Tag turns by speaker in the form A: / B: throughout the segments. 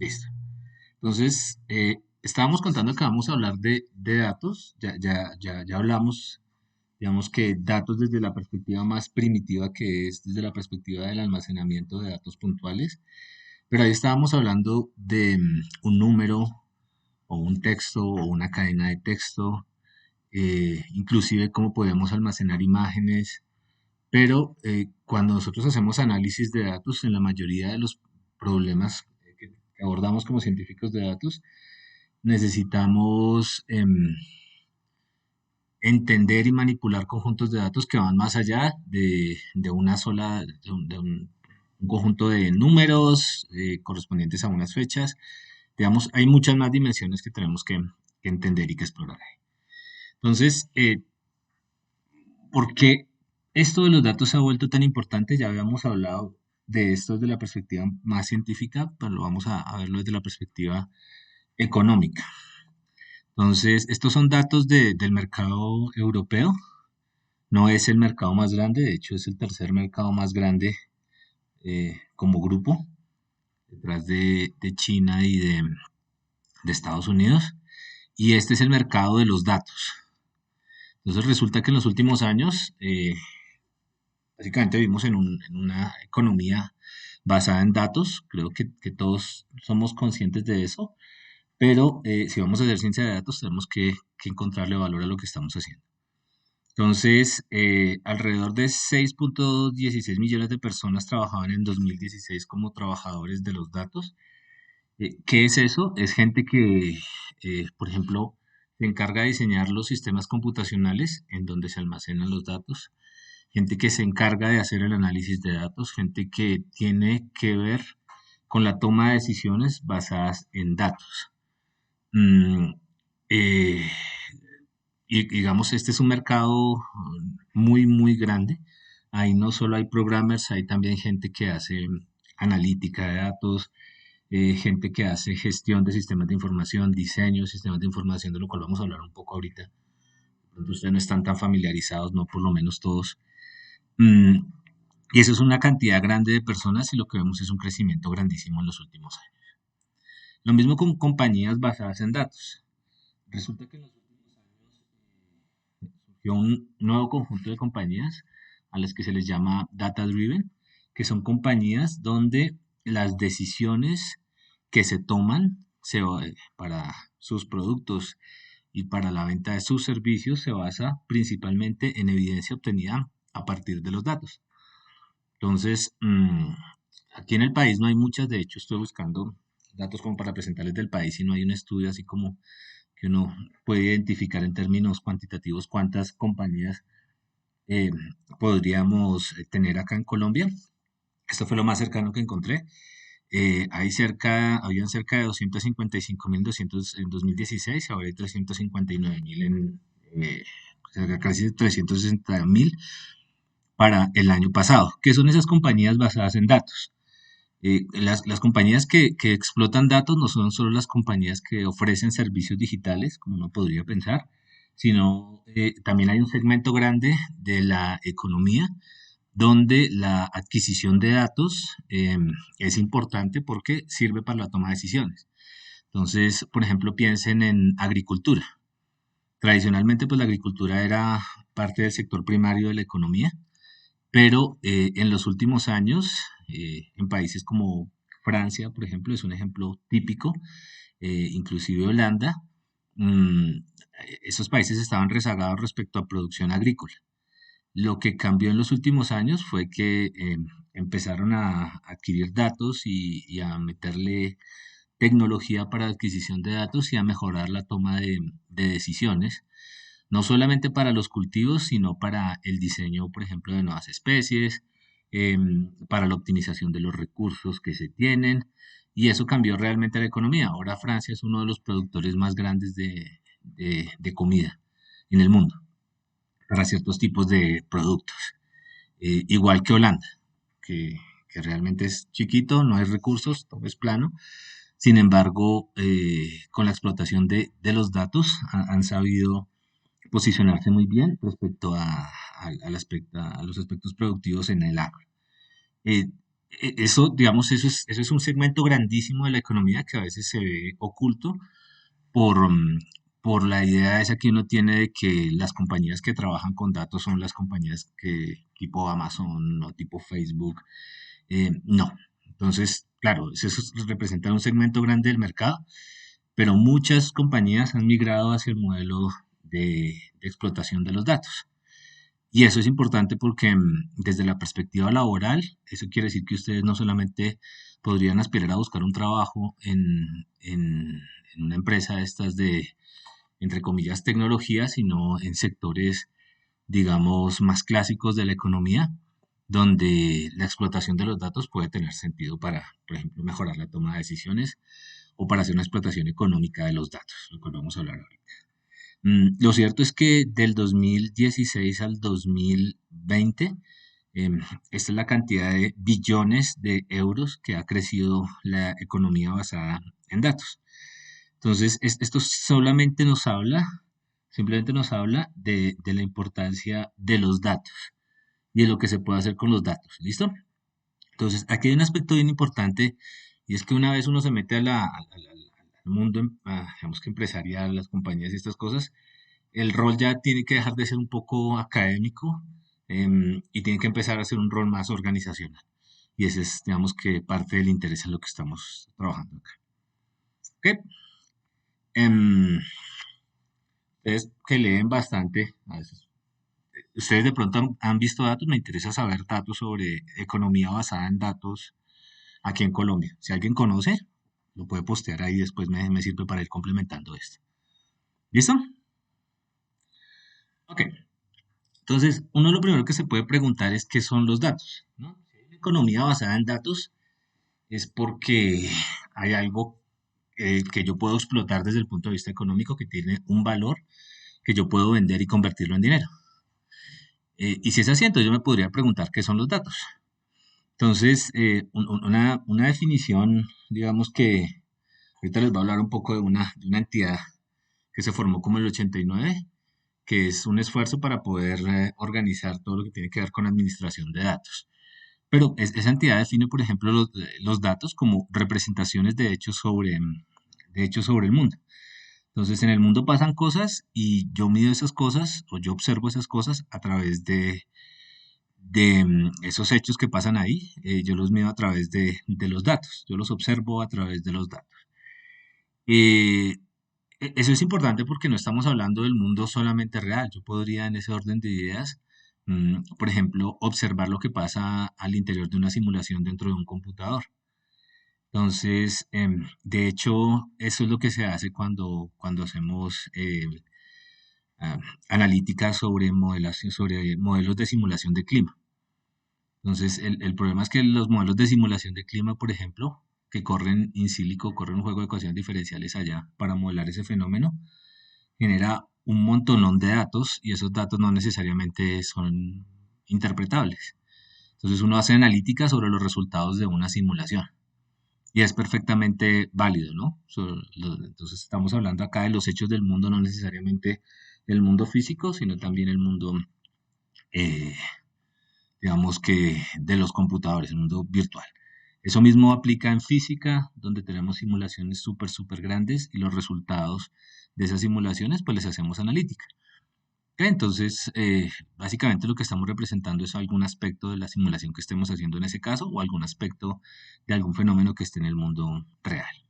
A: Listo. Entonces, estábamos contando que vamos a hablar de datos. Ya hablamos, digamos que datos desde la perspectiva más primitiva, que es desde la perspectiva del almacenamiento de datos puntuales. Pero ahí estábamos hablando de un número o un texto o una cadena de texto, inclusive cómo podemos almacenar imágenes. Pero cuando nosotros hacemos análisis de datos, en la mayoría de los problemas que abordamos como científicos de datos, necesitamos entender y manipular conjuntos de datos que van más allá de una sola, un conjunto de números correspondientes a unas fechas. Digamos, hay muchas más dimensiones que tenemos que entender y que explorar. Entonces, ¿por qué esto de los datos se ha vuelto tan importante? Ya habíamos hablado de esto desde la perspectiva más científica, pero lo vamos a verlo desde la perspectiva económica. Entonces, estos son datos del mercado europeo. No es el mercado más grande, de hecho es el tercer mercado más grande como grupo, detrás de China y de Estados Unidos. Y este es el mercado de los datos. Entonces resulta que en los últimos años, básicamente vivimos en una economía basada en datos. Creo que todos somos conscientes de eso. Pero si vamos a hacer ciencia de datos, tenemos que encontrarle valor a lo que estamos haciendo. Entonces, alrededor de 6.16 millones de personas trabajaban en 2016 como trabajadores de los datos. ¿Qué es eso? Es gente que, por ejemplo, se encarga de diseñar los sistemas computacionales en donde se almacenan los datos, gente que se encarga de hacer el análisis de datos, gente que tiene que ver con la toma de decisiones basadas en datos. Mm, eh, y digamos, este es un mercado muy, muy grande. Ahí no solo hay programmers, hay también gente que hace analítica de datos, gente que hace gestión de sistemas de información, diseño de sistemas de información, de lo cual vamos a hablar un poco ahorita. De pronto ustedes no están tan familiarizados, no por lo menos todos. Mm, y eso es una cantidad grande de personas y lo que vemos es un crecimiento grandísimo en los últimos años. Lo mismo con compañías basadas en datos. Resulta que en los últimos años surgió un nuevo conjunto de compañías a las que se les llama data driven, que son compañías donde las decisiones que se toman para sus productos y para la venta de sus servicios se basa principalmente en evidencia obtenida a partir de los datos. Entonces, aquí en el país no hay muchas, de hecho estoy buscando datos como para presentarles del país y no hay un estudio así como que uno puede identificar en términos cuantitativos cuántas compañías eh, podríamos tener acá en Colombia. Esto fue lo más cercano que encontré. Habían cerca de 255.200 en 2016, ahora hay 359.000 eh, casi 360.000 para el año pasado. ¿Qué son esas compañías basadas en datos? Las compañías que explotan datos no son solo las compañías que ofrecen servicios digitales, como uno podría pensar, sino también hay un segmento grande de la economía donde la adquisición de datos es importante porque sirve para la toma de decisiones. Entonces, por ejemplo, piensen en agricultura. Tradicionalmente, pues la agricultura era parte del sector primario de la economía, pero en los últimos años, en países como Francia, por ejemplo, es un ejemplo típico, inclusive Holanda, mm, esos países estaban rezagados respecto a producción agrícola. Lo que cambió en los últimos años fue que empezaron a adquirir datos y a meterle tecnología para adquisición de datos y a mejorar la toma de decisiones, no solamente para los cultivos, sino para el diseño, por ejemplo, de nuevas especies, para la optimización de los recursos que se tienen, y eso cambió realmente la economía. Ahora Francia es uno de los productores más grandes de comida en el mundo para ciertos tipos de productos. Igual que Holanda, que realmente es chiquito, no hay recursos, todo es plano. Sin embargo, con la explotación de los datos han sabido posicionarse muy bien respecto al a los aspectos productivos en el agro. Eh, Eso, digamos, eso es un segmento grandísimo de la economía que a veces se ve oculto por, por la idea esa que uno tiene de que las compañías que trabajan con datos son las compañías que tipo Amazon o tipo Facebook. No. Entonces, claro, representa un segmento grande del mercado, pero muchas compañías han migrado hacia el modelo de explotación de los datos. Y eso es importante porque desde la perspectiva laboral, eso quiere decir que ustedes no solamente podrían aspirar a buscar un trabajo en una empresa de estas de, entre comillas, tecnología, sino en sectores, digamos, más clásicos de la economía, donde la explotación de los datos puede tener sentido para, por ejemplo, mejorar la toma de decisiones o para hacer una explotación económica de los datos, lo cual vamos a hablar ahora. Lo cierto es que del 2016 al 2020, em, esta es la cantidad de billones de euros que ha crecido la economía basada en datos. Entonces, esto solamente nos habla, simplemente nos habla de la importancia de los datos y de lo que se puede hacer con los datos. ¿Listo? Entonces, aquí hay un aspecto bien importante y es que una vez uno se mete al mundo, digamos que empresarial, las compañías y estas cosas, el rol ya tiene que dejar de ser un poco académico y tiene que empezar a ser un rol más organizacional. Y ese es, digamos que parte del interés en lo que estamos trabajando acá. ¿Ok? Em, Ustedes que leen bastante, a veces, ustedes de pronto han visto datos, me interesa saber datos sobre economía basada en datos aquí en Colombia. Si alguien conoce, lo puede postear ahí, después me sirve para ir complementando esto. ¿Listo? Ok. Entonces, uno lo primero que se puede preguntar es qué son los datos, ¿no? Si hay una economía basada en datos es porque hay algo que yo puedo explotar desde el punto de vista económico que tiene un valor que yo puedo vender y convertirlo en dinero. Y si es así, entonces yo me podría preguntar qué son los datos. Entonces, una definición, digamos que ahorita les voy a hablar un poco de una entidad que se formó como en el 89, que es un esfuerzo para poder organizar todo lo que tiene que ver con administración de datos. Pero esa entidad define, por ejemplo, los datos como representaciones de hechos sobre el mundo. Entonces, en el mundo pasan cosas y yo mido esas cosas o yo observo esas cosas a través de esos hechos que pasan ahí. Yo los mido a través de los datos, yo los observo a través de los datos. Eh, Eso es importante porque no estamos hablando del mundo solamente real. Yo podría, en ese orden de ideas, por ejemplo, observar lo que pasa al interior de una simulación dentro de un computador. Entonces, de hecho, eso es lo que se hace cuando hacemos ah, analítica sobre modelación, sobre modelos de simulación de clima. Entonces, el problema es que los modelos de simulación de clima, por ejemplo, que corren in silico, corren un juego de ecuaciones diferenciales allá para modelar ese fenómeno, genera un montonón de datos y esos datos no necesariamente son interpretables. Entonces uno hace analítica sobre los resultados de una simulación y es perfectamente válido, ¿no? Entonces estamos hablando acá de los hechos del mundo, no necesariamente el mundo físico, sino también el mundo, eh, digamos que de los computadores, el mundo virtual. Eso mismo aplica en física, donde tenemos simulaciones súper grandes y los resultados de esas simulaciones, pues les hacemos analítica. Ok, entonces, básicamente lo que estamos representando es algún aspecto de la simulación que estemos haciendo en ese caso o algún aspecto de algún fenómeno que esté en el mundo real.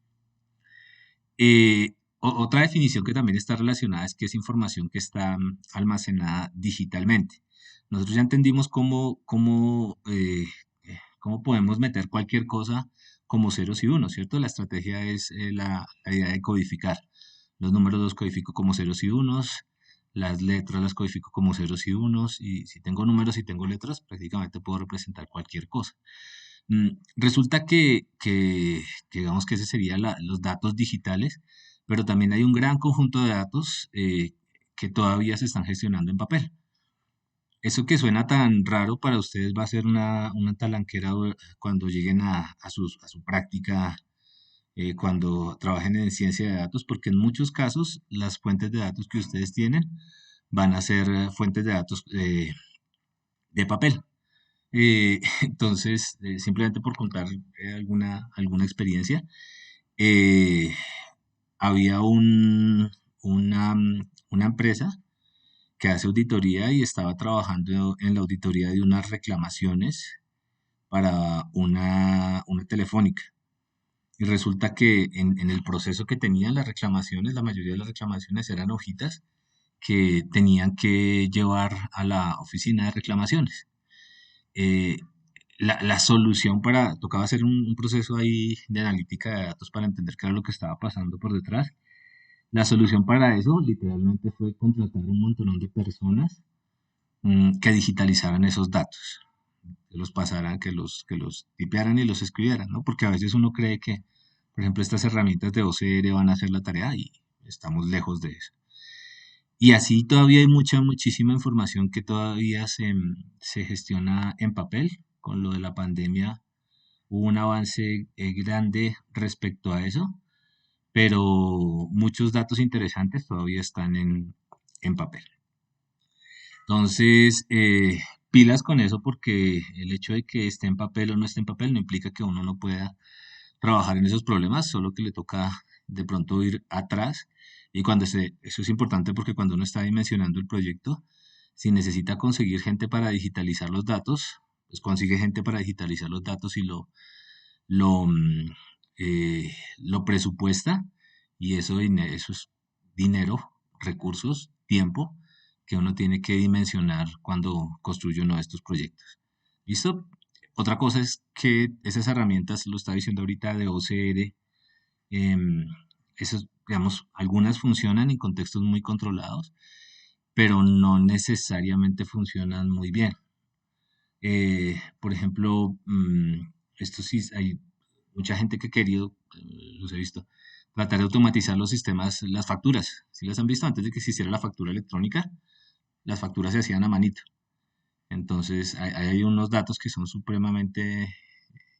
A: Otra definición que también está relacionada es que es información que está almacenada digitalmente. Nosotros ya entendimos cómo podemos meter cualquier cosa como ceros y unos, ¿cierto? La estrategia es la idea de codificar. Los números los codifico como ceros y unos, las letras las codifico como ceros y unos, y si tengo números y tengo letras, prácticamente puedo representar cualquier cosa. Resulta que digamos que ese sería los datos digitales, pero también hay un gran conjunto de datos que todavía se están gestionando en papel. Eso que suena tan raro para ustedes va a ser una talanquera cuando lleguen a su práctica, cuando trabajen en ciencia de datos, porque en muchos casos las fuentes de datos que ustedes tienen van a ser fuentes de datos de papel. Entonces, simplemente por contar alguna experiencia, eh, había una empresa que hace auditoría y estaba trabajando en la auditoría de unas reclamaciones para una telefónica. Y resulta que en el proceso que tenían las reclamaciones, la mayoría de las reclamaciones eran hojitas que tenían que llevar a la oficina de reclamaciones. Eh, la solución tocaba hacer un proceso ahí de analítica de datos para entender qué era lo que estaba pasando por detrás. La solución para eso literalmente fue contratar un montón de personas que digitalizaran esos datos, que los pasaran, que los tipearan y los escribieran, ¿no? Porque a veces uno cree que, por ejemplo, estas herramientas de OCR van a hacer la tarea y estamos lejos de eso. Y así todavía hay muchísima información que todavía se gestiona en papel. Con lo de la pandemia hubo un avance grande respecto a eso, pero muchos datos interesantes todavía están en papel. Entonces, pilas con eso porque el hecho de que esté en papel o no esté en papel no implica que uno no pueda trabajar en esos problemas, solo que le toca de pronto ir atrás. Y eso es importante porque cuando uno está dimensionando el proyecto, si necesita conseguir gente para digitalizar los datos, pues consigue gente para digitalizar los datos y lo, mm, lo presupuesta. Y eso es dinero, recursos, tiempo que uno tiene que dimensionar cuando construye uno de estos proyectos. ¿Listo? Otra cosa es que esas herramientas, lo está diciendo ahorita de OCR, em, digamos, algunas funcionan en contextos muy controlados, pero no necesariamente funcionan muy bien. Por ejemplo, esto sí, hay mucha gente que ha querido, los he visto, tratar de automatizar los sistemas, las facturas. Si las han visto antes de que existiera la factura electrónica, las facturas se hacían a manito. Entonces, hay unos datos que son supremamente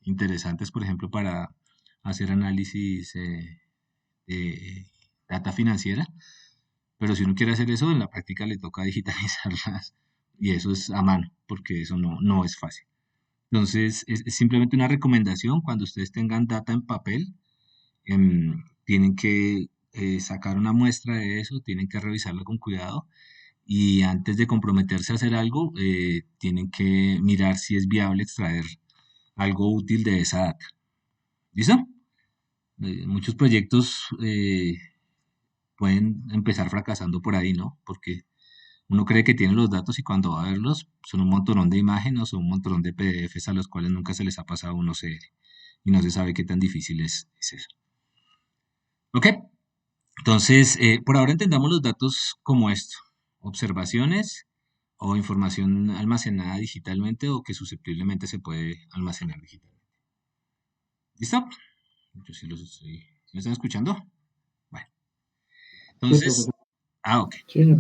A: interesantes, por ejemplo, para hacer análisis de data financiera, pero si uno quiere hacer eso, en la práctica le toca digitalizarlas y eso es a mano, porque eso no es fácil. Entonces, es simplemente una recomendación, cuando ustedes tengan data en papel, tienen que sacar una muestra de eso, tienen que revisarlo con cuidado y antes de comprometerse a hacer algo, tienen que mirar si es viable extraer algo útil de esa data. ¿Listo? Muchos proyectos pueden empezar fracasando por ahí, ¿no? Porque uno cree que tiene los datos y cuando va a verlos son un montón de imágenes o un montón de PDFs a los cuales nunca se les ha pasado un OCR y no se sabe qué tan difícil es eso. ¿Ok? Entonces, por ahora entendamos los datos como esto: observaciones o información almacenada digitalmente o que susceptiblemente se puede almacenar digitalmente. ¿Listo? Yo sí los estoy. ¿Sí me están escuchando? Bueno,
B: Sí,
A: entonces,
B: profesor.
A: ok.
B: Sí, sí.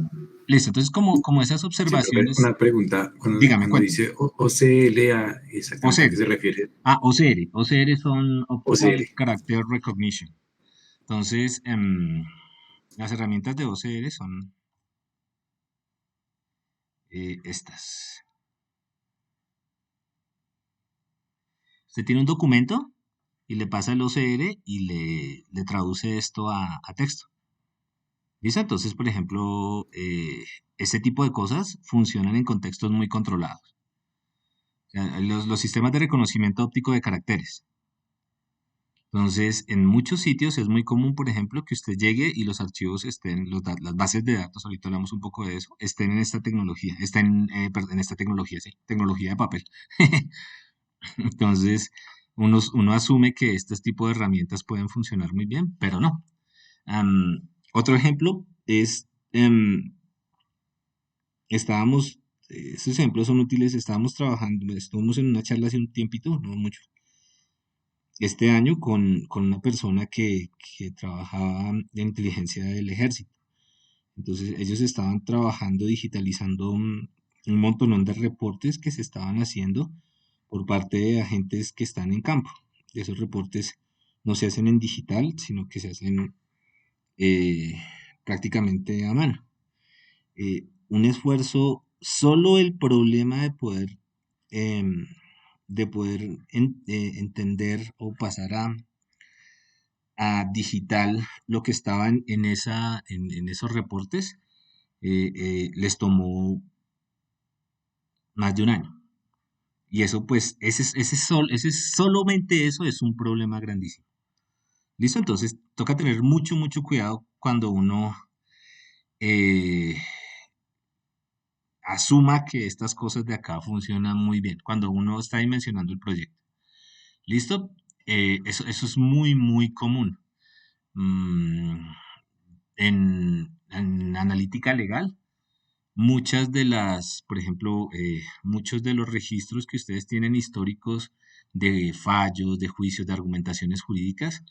A: Listo. Entonces, como esas
C: Sí, profe,
A: observaciones,
C: una pregunta.
A: dígame,
C: Cuando
A: cuéntame.
C: dice OCLA, ¿exactamente a qué
A: OCR.
C: se refiere?
A: OCR. OCR son Optical
C: OCL.
A: Character Recognition. Entonces, las herramientas de OCR son estas. Usted tiene un documento y le pasa el OCR y le traduce esto a texto. ¿Listo? Entonces, por ejemplo, este tipo de cosas funcionan en contextos muy controlados. O sea, los sistemas de reconocimiento óptico de caracteres. Entonces, en muchos sitios es muy común, por ejemplo, que usted llegue y los archivos estén, las bases de datos, ahorita hablamos un poco de eso, estén en esta tecnología, perdón, en esta tecnología, sí, tecnología de papel. Entonces, uno asume que este tipo de herramientas pueden funcionar muy bien, pero no. Otro ejemplo es, estábamos, estos ejemplos son útiles, estábamos trabajando, estuvimos en una charla hace un tiempito, no mucho, este año con una persona que trabajaba en inteligencia del ejército. Entonces, ellos estaban trabajando, digitalizando un montón de reportes que se estaban haciendo por parte de agentes que están en campo. Esos reportes no se hacen en digital, sino que se hacen eh, prácticamente a mano. Un esfuerzo, solo el problema de poder em, de poder entender o pasar a digital lo que estaba en esos reportes, les tomó más de un año. Y eso, pues, solamente eso es un problema grandísimo. ¿Listo? Entonces, toca tener mucho, mucho cuidado cuando uno eh, asuma que estas cosas de acá funcionan muy bien, cuando uno está dimensionando el proyecto. ¿Listo? Eso es muy, muy común. Mm, en analítica legal, por ejemplo, muchos de los registros que ustedes tienen históricos de fallos, de juicios, de argumentaciones jurídicas,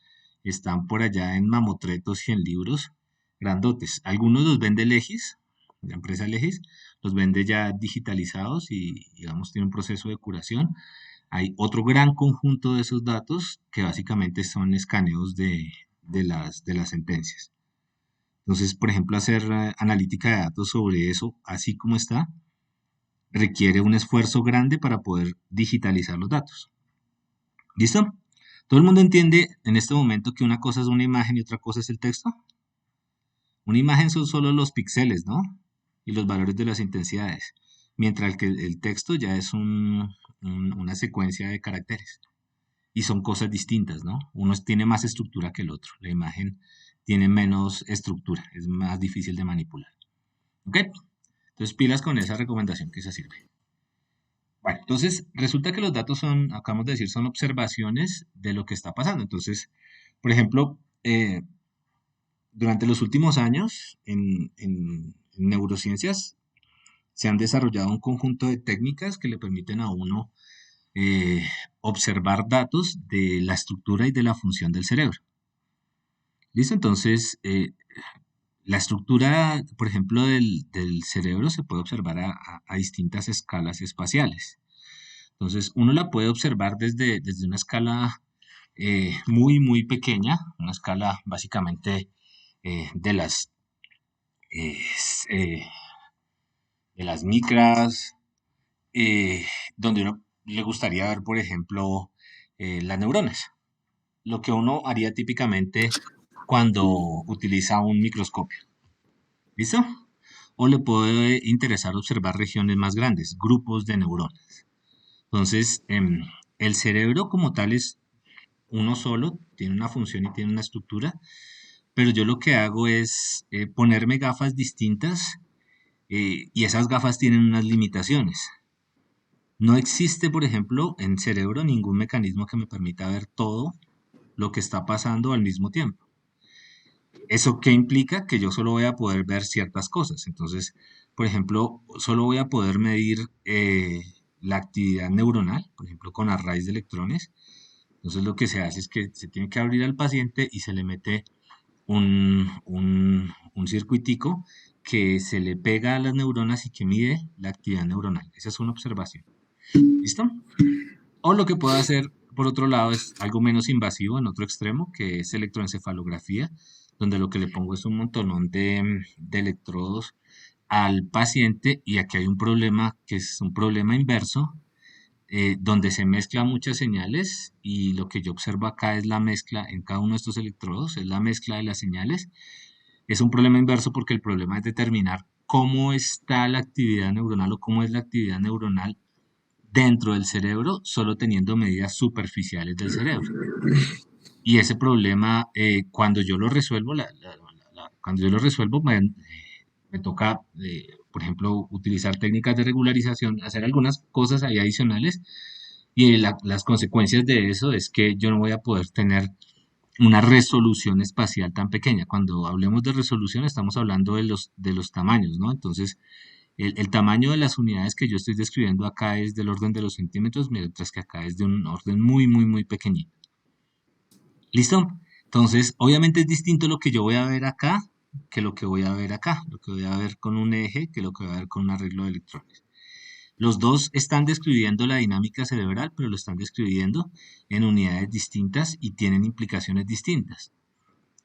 A: están por allá en mamotretos y en libros grandotes. Algunos los vende Legis, la empresa Legis, los vende ya digitalizados y, digamos, tiene un proceso de curación. Hay otro gran conjunto de esos datos que básicamente son escaneos de las sentencias. Entonces, por ejemplo, hacer analítica de datos sobre eso, así como está, requiere un esfuerzo grande para poder digitalizar los datos. ¿Listo? ¿Todo el mundo entiende en este momento que una cosa es una imagen y otra cosa es el texto? Una imagen son solo los píxeles, ¿no? Y los valores de las intensidades, mientras que el texto ya es una secuencia de caracteres. Y son cosas distintas, ¿no? Uno tiene más estructura que el otro. La imagen tiene menos estructura, es más difícil de manipular. ¿Ok? Entonces, pilas con esa recomendación que se sirve. Bueno, entonces resulta que los datos son, acabamos de decir, son observaciones de lo que está pasando. Entonces, por ejemplo, durante los últimos años en neurociencias se han desarrollado un conjunto de técnicas que le permiten a uno eh, observar datos de la estructura y de la función del cerebro. ¿Listo? Entonces, la estructura, por ejemplo, del cerebro se puede observar a distintas escalas espaciales. Entonces, uno la puede observar desde una escala muy, muy pequeña, una escala básicamente de eh, s- eh, de las micras, eh, donde uno le gustaría ver, por ejemplo, las neuronas, lo que uno haría típicamente cuando utiliza un microscopio. ¿Listo? O le puede interesar observar regiones más grandes, grupos de neuronas. Entonces, el cerebro como tal es uno solo, tiene una función y tiene una estructura, pero yo lo que hago es ponerme gafas distintas y esas gafas tienen unas limitaciones. No existe, por ejemplo, en cerebro ningún mecanismo que me permita ver todo lo que está pasando al mismo tiempo. ¿Eso qué implica? Que yo solo voy a poder ver ciertas cosas. Entonces, por ejemplo, solo voy a poder medir la actividad neuronal, por ejemplo, con arrays de electrones. Entonces, lo que se hace es que se tiene que abrir al paciente y se le mete un circuitico que se le pega a las neuronas y que mide la actividad neuronal. Esa es una observación. ¿Listo? O lo que puedo hacer, por otro lado, es algo menos invasivo en otro extremo, que es electroencefalografía, donde lo que le pongo es un montonón de electrodos al paciente y aquí hay un problema que es un problema inverso, donde se mezclan muchas señales y lo que yo observo acá es la mezcla en cada uno de estos electrodos, es la mezcla de las señales. Es un problema inverso porque el problema es determinar cómo está la actividad neuronal o cómo es la actividad neuronal dentro del cerebro, solo teniendo medidas superficiales del cerebro. Y ese problema, cuando yo lo resuelvo, cuando yo lo resuelvo, me toca, por ejemplo, utilizar técnicas de regularización, hacer algunas cosas ahí adicionales. Y las consecuencias de eso es que yo no voy a poder tener una resolución espacial tan pequeña. Cuando hablemos de resolución, estamos hablando de los tamaños, ¿no? Entonces, el tamaño de las unidades que yo estoy describiendo acá es del orden de los centímetros, mientras que acá es de un orden muy, muy, muy pequeñito. ¿Listo? Entonces, obviamente es distinto lo que yo voy a ver acá que lo que voy a ver acá, lo que voy a ver con un eje que lo que voy a ver con un arreglo de electrones. Los dos están describiendo la dinámica cerebral, pero lo están describiendo en unidades distintas y tienen implicaciones distintas.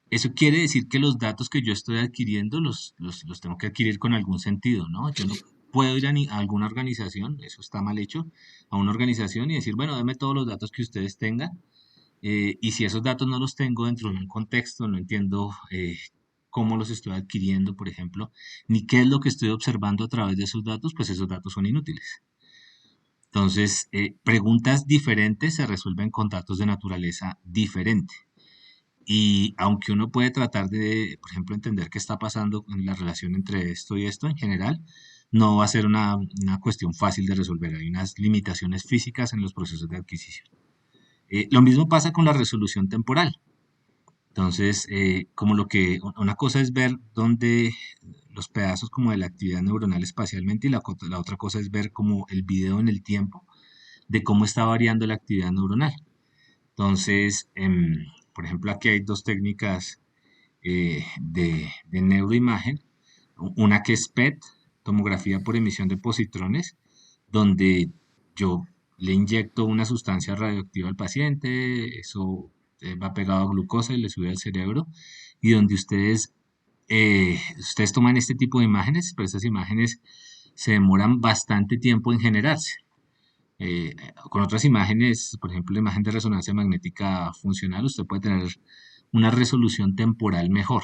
A: Eso quiere decir que los datos que yo estoy adquiriendo los tengo que adquirir con algún sentido, ¿no? Yo no puedo ir a alguna organización, eso está mal hecho, a una organización y decir, bueno, deme todos los datos que ustedes tengan, y si esos datos no los tengo dentro de un contexto, no entiendo cómo los estoy adquiriendo, por ejemplo, ni qué es lo que estoy observando a través de esos datos, pues esos datos son inútiles. Entonces, preguntas diferentes se resuelven con datos de naturaleza diferente. Y aunque uno puede tratar de, por ejemplo, entender qué está pasando en la relación entre esto y esto en general, no va a ser una cuestión fácil de resolver. Hay unas limitaciones físicas en los procesos de adquisición. Lo mismo pasa con la resolución temporal. Entonces, como una cosa es ver dónde los pedazos como de la actividad neuronal espacialmente y la otra cosa es ver como el video en el tiempo de cómo está variando la actividad neuronal. Entonces, por ejemplo, aquí hay dos técnicas de neuroimagen, una que es PET, tomografía por emisión de positrones, donde yo le inyecto una sustancia radioactiva al paciente, eso va pegado a glucosa y le sube al cerebro, y donde ustedes toman este tipo de imágenes, pero estas imágenes se demoran bastante tiempo en generarse. Con otras imágenes, por ejemplo, la imagen de resonancia magnética funcional, usted puede tener una resolución temporal mejor.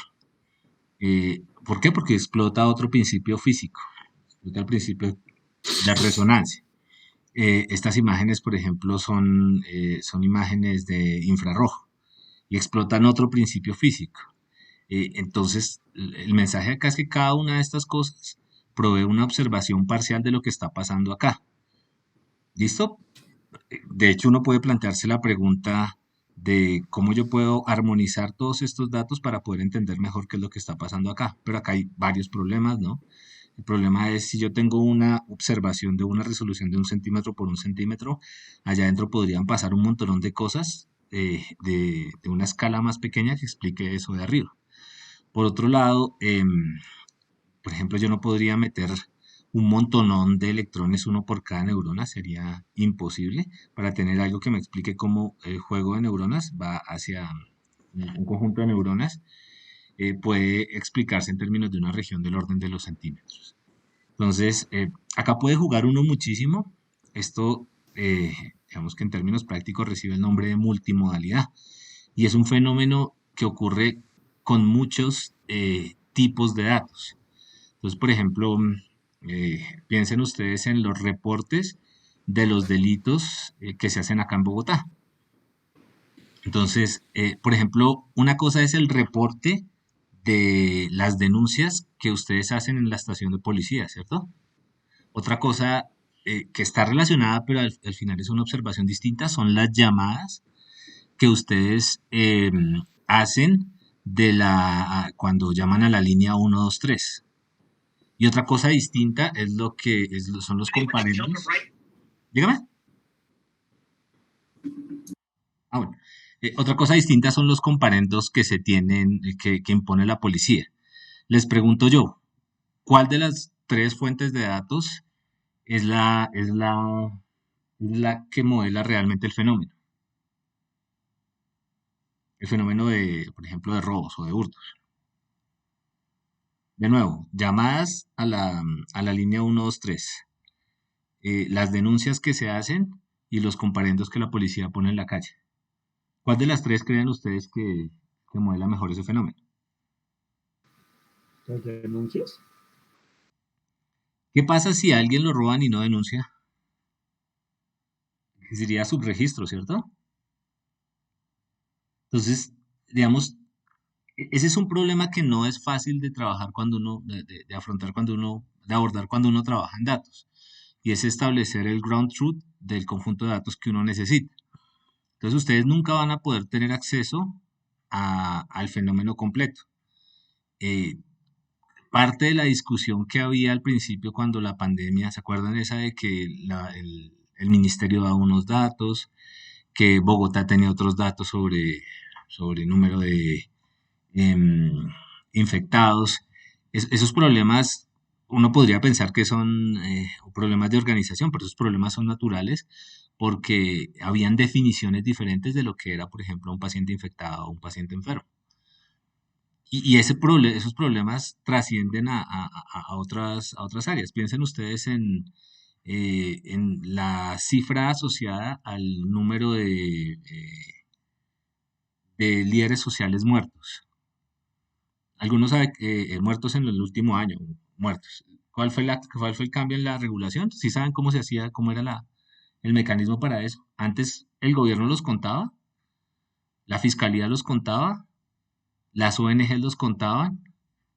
A: ¿Por qué? Porque explota otro principio físico, explota el principio de resonancia. Estas imágenes, por ejemplo, son imágenes de infrarrojo y explotan otro principio físico. Entonces, el mensaje acá es que cada una de estas cosas provee una observación parcial de lo que está pasando acá. ¿Listo? De hecho, uno puede plantearse la pregunta de cómo yo puedo armonizar todos estos datos para poder entender mejor qué es lo que está pasando acá. Pero acá hay varios problemas, ¿no? El problema es si yo tengo una observación de una resolución de 1 centímetro por 1 centímetro, allá adentro podrían pasar un montón de cosas de una escala más pequeña que explique eso de arriba. Por otro lado, por ejemplo, yo no podría meter un montonón de electrones, uno por cada neurona, sería imposible para tener algo que me explique cómo el juego de neuronas va hacia un conjunto de neuronas, puede explicarse en términos de una región del orden de los centímetros. Entonces, acá puede jugar uno muchísimo. Esto, digamos que en términos prácticos recibe el nombre de multimodalidad y es un fenómeno que ocurre con muchos tipos de datos. Entonces, por ejemplo, piensen ustedes en los reportes de los delitos que se hacen acá en Bogotá. Entonces, por ejemplo, una cosa es el reporte de las denuncias que ustedes hacen en la estación de policía, ¿cierto? Otra cosa que está relacionada, pero al final es una observación distinta, son las llamadas que ustedes hacen cuando llaman a la línea 123. Y otra cosa distinta es son los comparendos. Dígame. Ah, bueno. Otra cosa distinta son los comparendos que se tienen, que impone la policía. Les pregunto yo, ¿cuál de las tres fuentes de datos es la que modela realmente el fenómeno? El fenómeno por ejemplo, de robos o de hurtos. De nuevo, llamadas a la línea 123, las denuncias que se hacen y los comparendos que la policía pone en la calle. ¿Cuál de las tres creen ustedes que modela mejor ese fenómeno?
C: ¿Las denuncias?
A: ¿Qué pasa si a alguien lo roban y no denuncia? Sería subregistro, ¿cierto? Entonces, digamos, ese es un problema que no es fácil de trabajar de afrontar de abordar cuando uno trabaja en datos. Y es establecer el ground truth del conjunto de datos que uno necesita. Entonces, ustedes nunca van a poder tener acceso al fenómeno completo. Eh, Parte de la discusión que había al principio cuando la pandemia, ¿se acuerdan esa de que el ministerio daba unos datos, que Bogotá tenía otros datos sobre el número de em, infectados? Esos problemas, uno podría pensar que son problemas de organización, pero esos problemas son naturales porque habían definiciones diferentes de lo que era, por ejemplo, un paciente infectado o un paciente enfermo. esos problemas trascienden a otras áreas. Piensen ustedes en la cifra asociada al número de líderes sociales muertos. Algunos saben muertos en el último año, muertos. ¿Cuál fue el cambio en la regulación? ¿Sí saben cómo se hacía, cómo era el mecanismo para eso? Antes el gobierno los contaba, la fiscalía los contaba, las ONG los contaban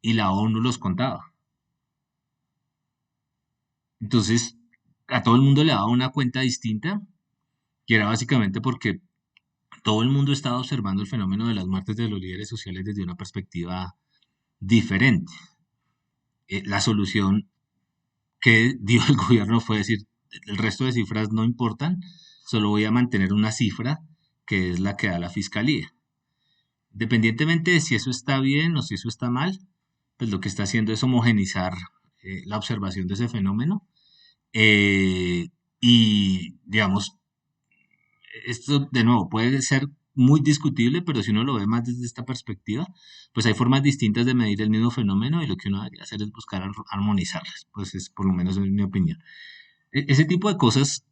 A: y la ONU los contaba. Entonces, a todo el mundo le daba una cuenta distinta, y era básicamente porque todo el mundo estaba observando el fenómeno de las muertes de los líderes sociales desde una perspectiva diferente. La solución que dio el gobierno fue decir, el resto de cifras no importan, solo voy a mantener una cifra que es la que da la fiscalía. Independientemente de si eso está bien o si eso está mal, pues lo que está haciendo es homogenizar la observación de ese fenómeno. Y digamos, esto de nuevo puede ser muy discutible, pero si uno lo ve más desde esta perspectiva, pues hay formas distintas de medir el mismo fenómeno y lo que uno debería hacer es buscar armonizarlas, pues es por lo menos en mi opinión. Ese tipo de cosas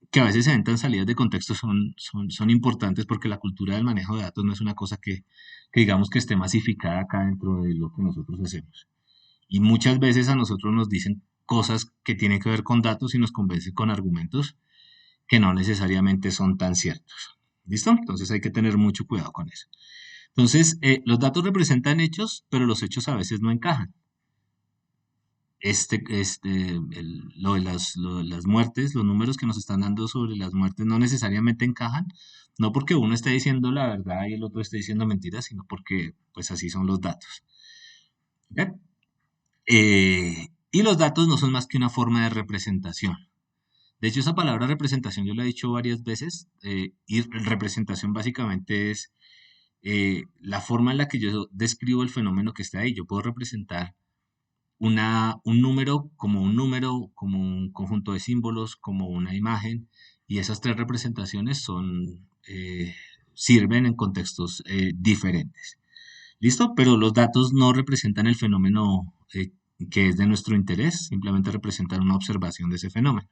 A: que a veces se ven tan salidas de contexto son importantes porque la cultura del manejo de datos no es una cosa que digamos que esté masificada acá dentro de lo que nosotros hacemos. Y muchas veces a nosotros nos dicen cosas que tienen que ver con datos y nos convencen con argumentos que no necesariamente son tan ciertos. ¿Listo? Entonces hay que tener mucho cuidado con eso. Entonces, los datos representan hechos, pero los hechos a veces no encajan. Lo de las muertes, los números que nos están dando sobre las muertes no necesariamente encajan, no porque uno esté diciendo la verdad y el otro esté diciendo mentiras, sino porque pues así son los datos. ¿Ok? Y los datos no son más que una forma de representación. De hecho, esa palabra representación yo la he dicho varias veces, y representación básicamente es la forma en la que yo describo el fenómeno que está ahí. Yo puedo representar un número, como un conjunto de símbolos, como una imagen, y esas tres representaciones sirven en contextos diferentes. ¿Listo? Pero los datos no representan el fenómeno que es de nuestro interés, simplemente representan una observación de ese fenómeno.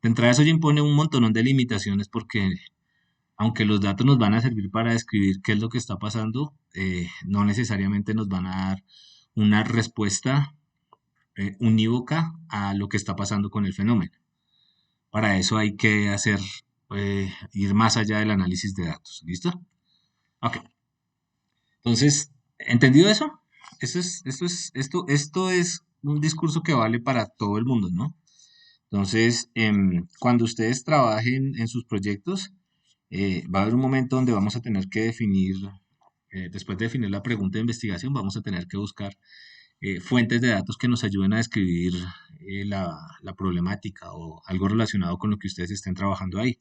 A: De entrada eso ya impone un montón de limitaciones porque aunque los datos nos van a servir para describir qué es lo que está pasando, no necesariamente nos van a dar una respuesta unívoca a lo que está pasando con el fenómeno. Para eso hay que ir más allá del análisis de datos. ¿Listo? Ok. Entonces, ¿entendido eso? Esto es un discurso que vale para todo el mundo, ¿no? Entonces, cuando ustedes trabajen en sus proyectos, va a haber un momento donde vamos a tener que definir, después de definir la pregunta de investigación, vamos a tener que buscar fuentes de datos que nos ayuden a describir la problemática o algo relacionado con lo que ustedes estén trabajando ahí.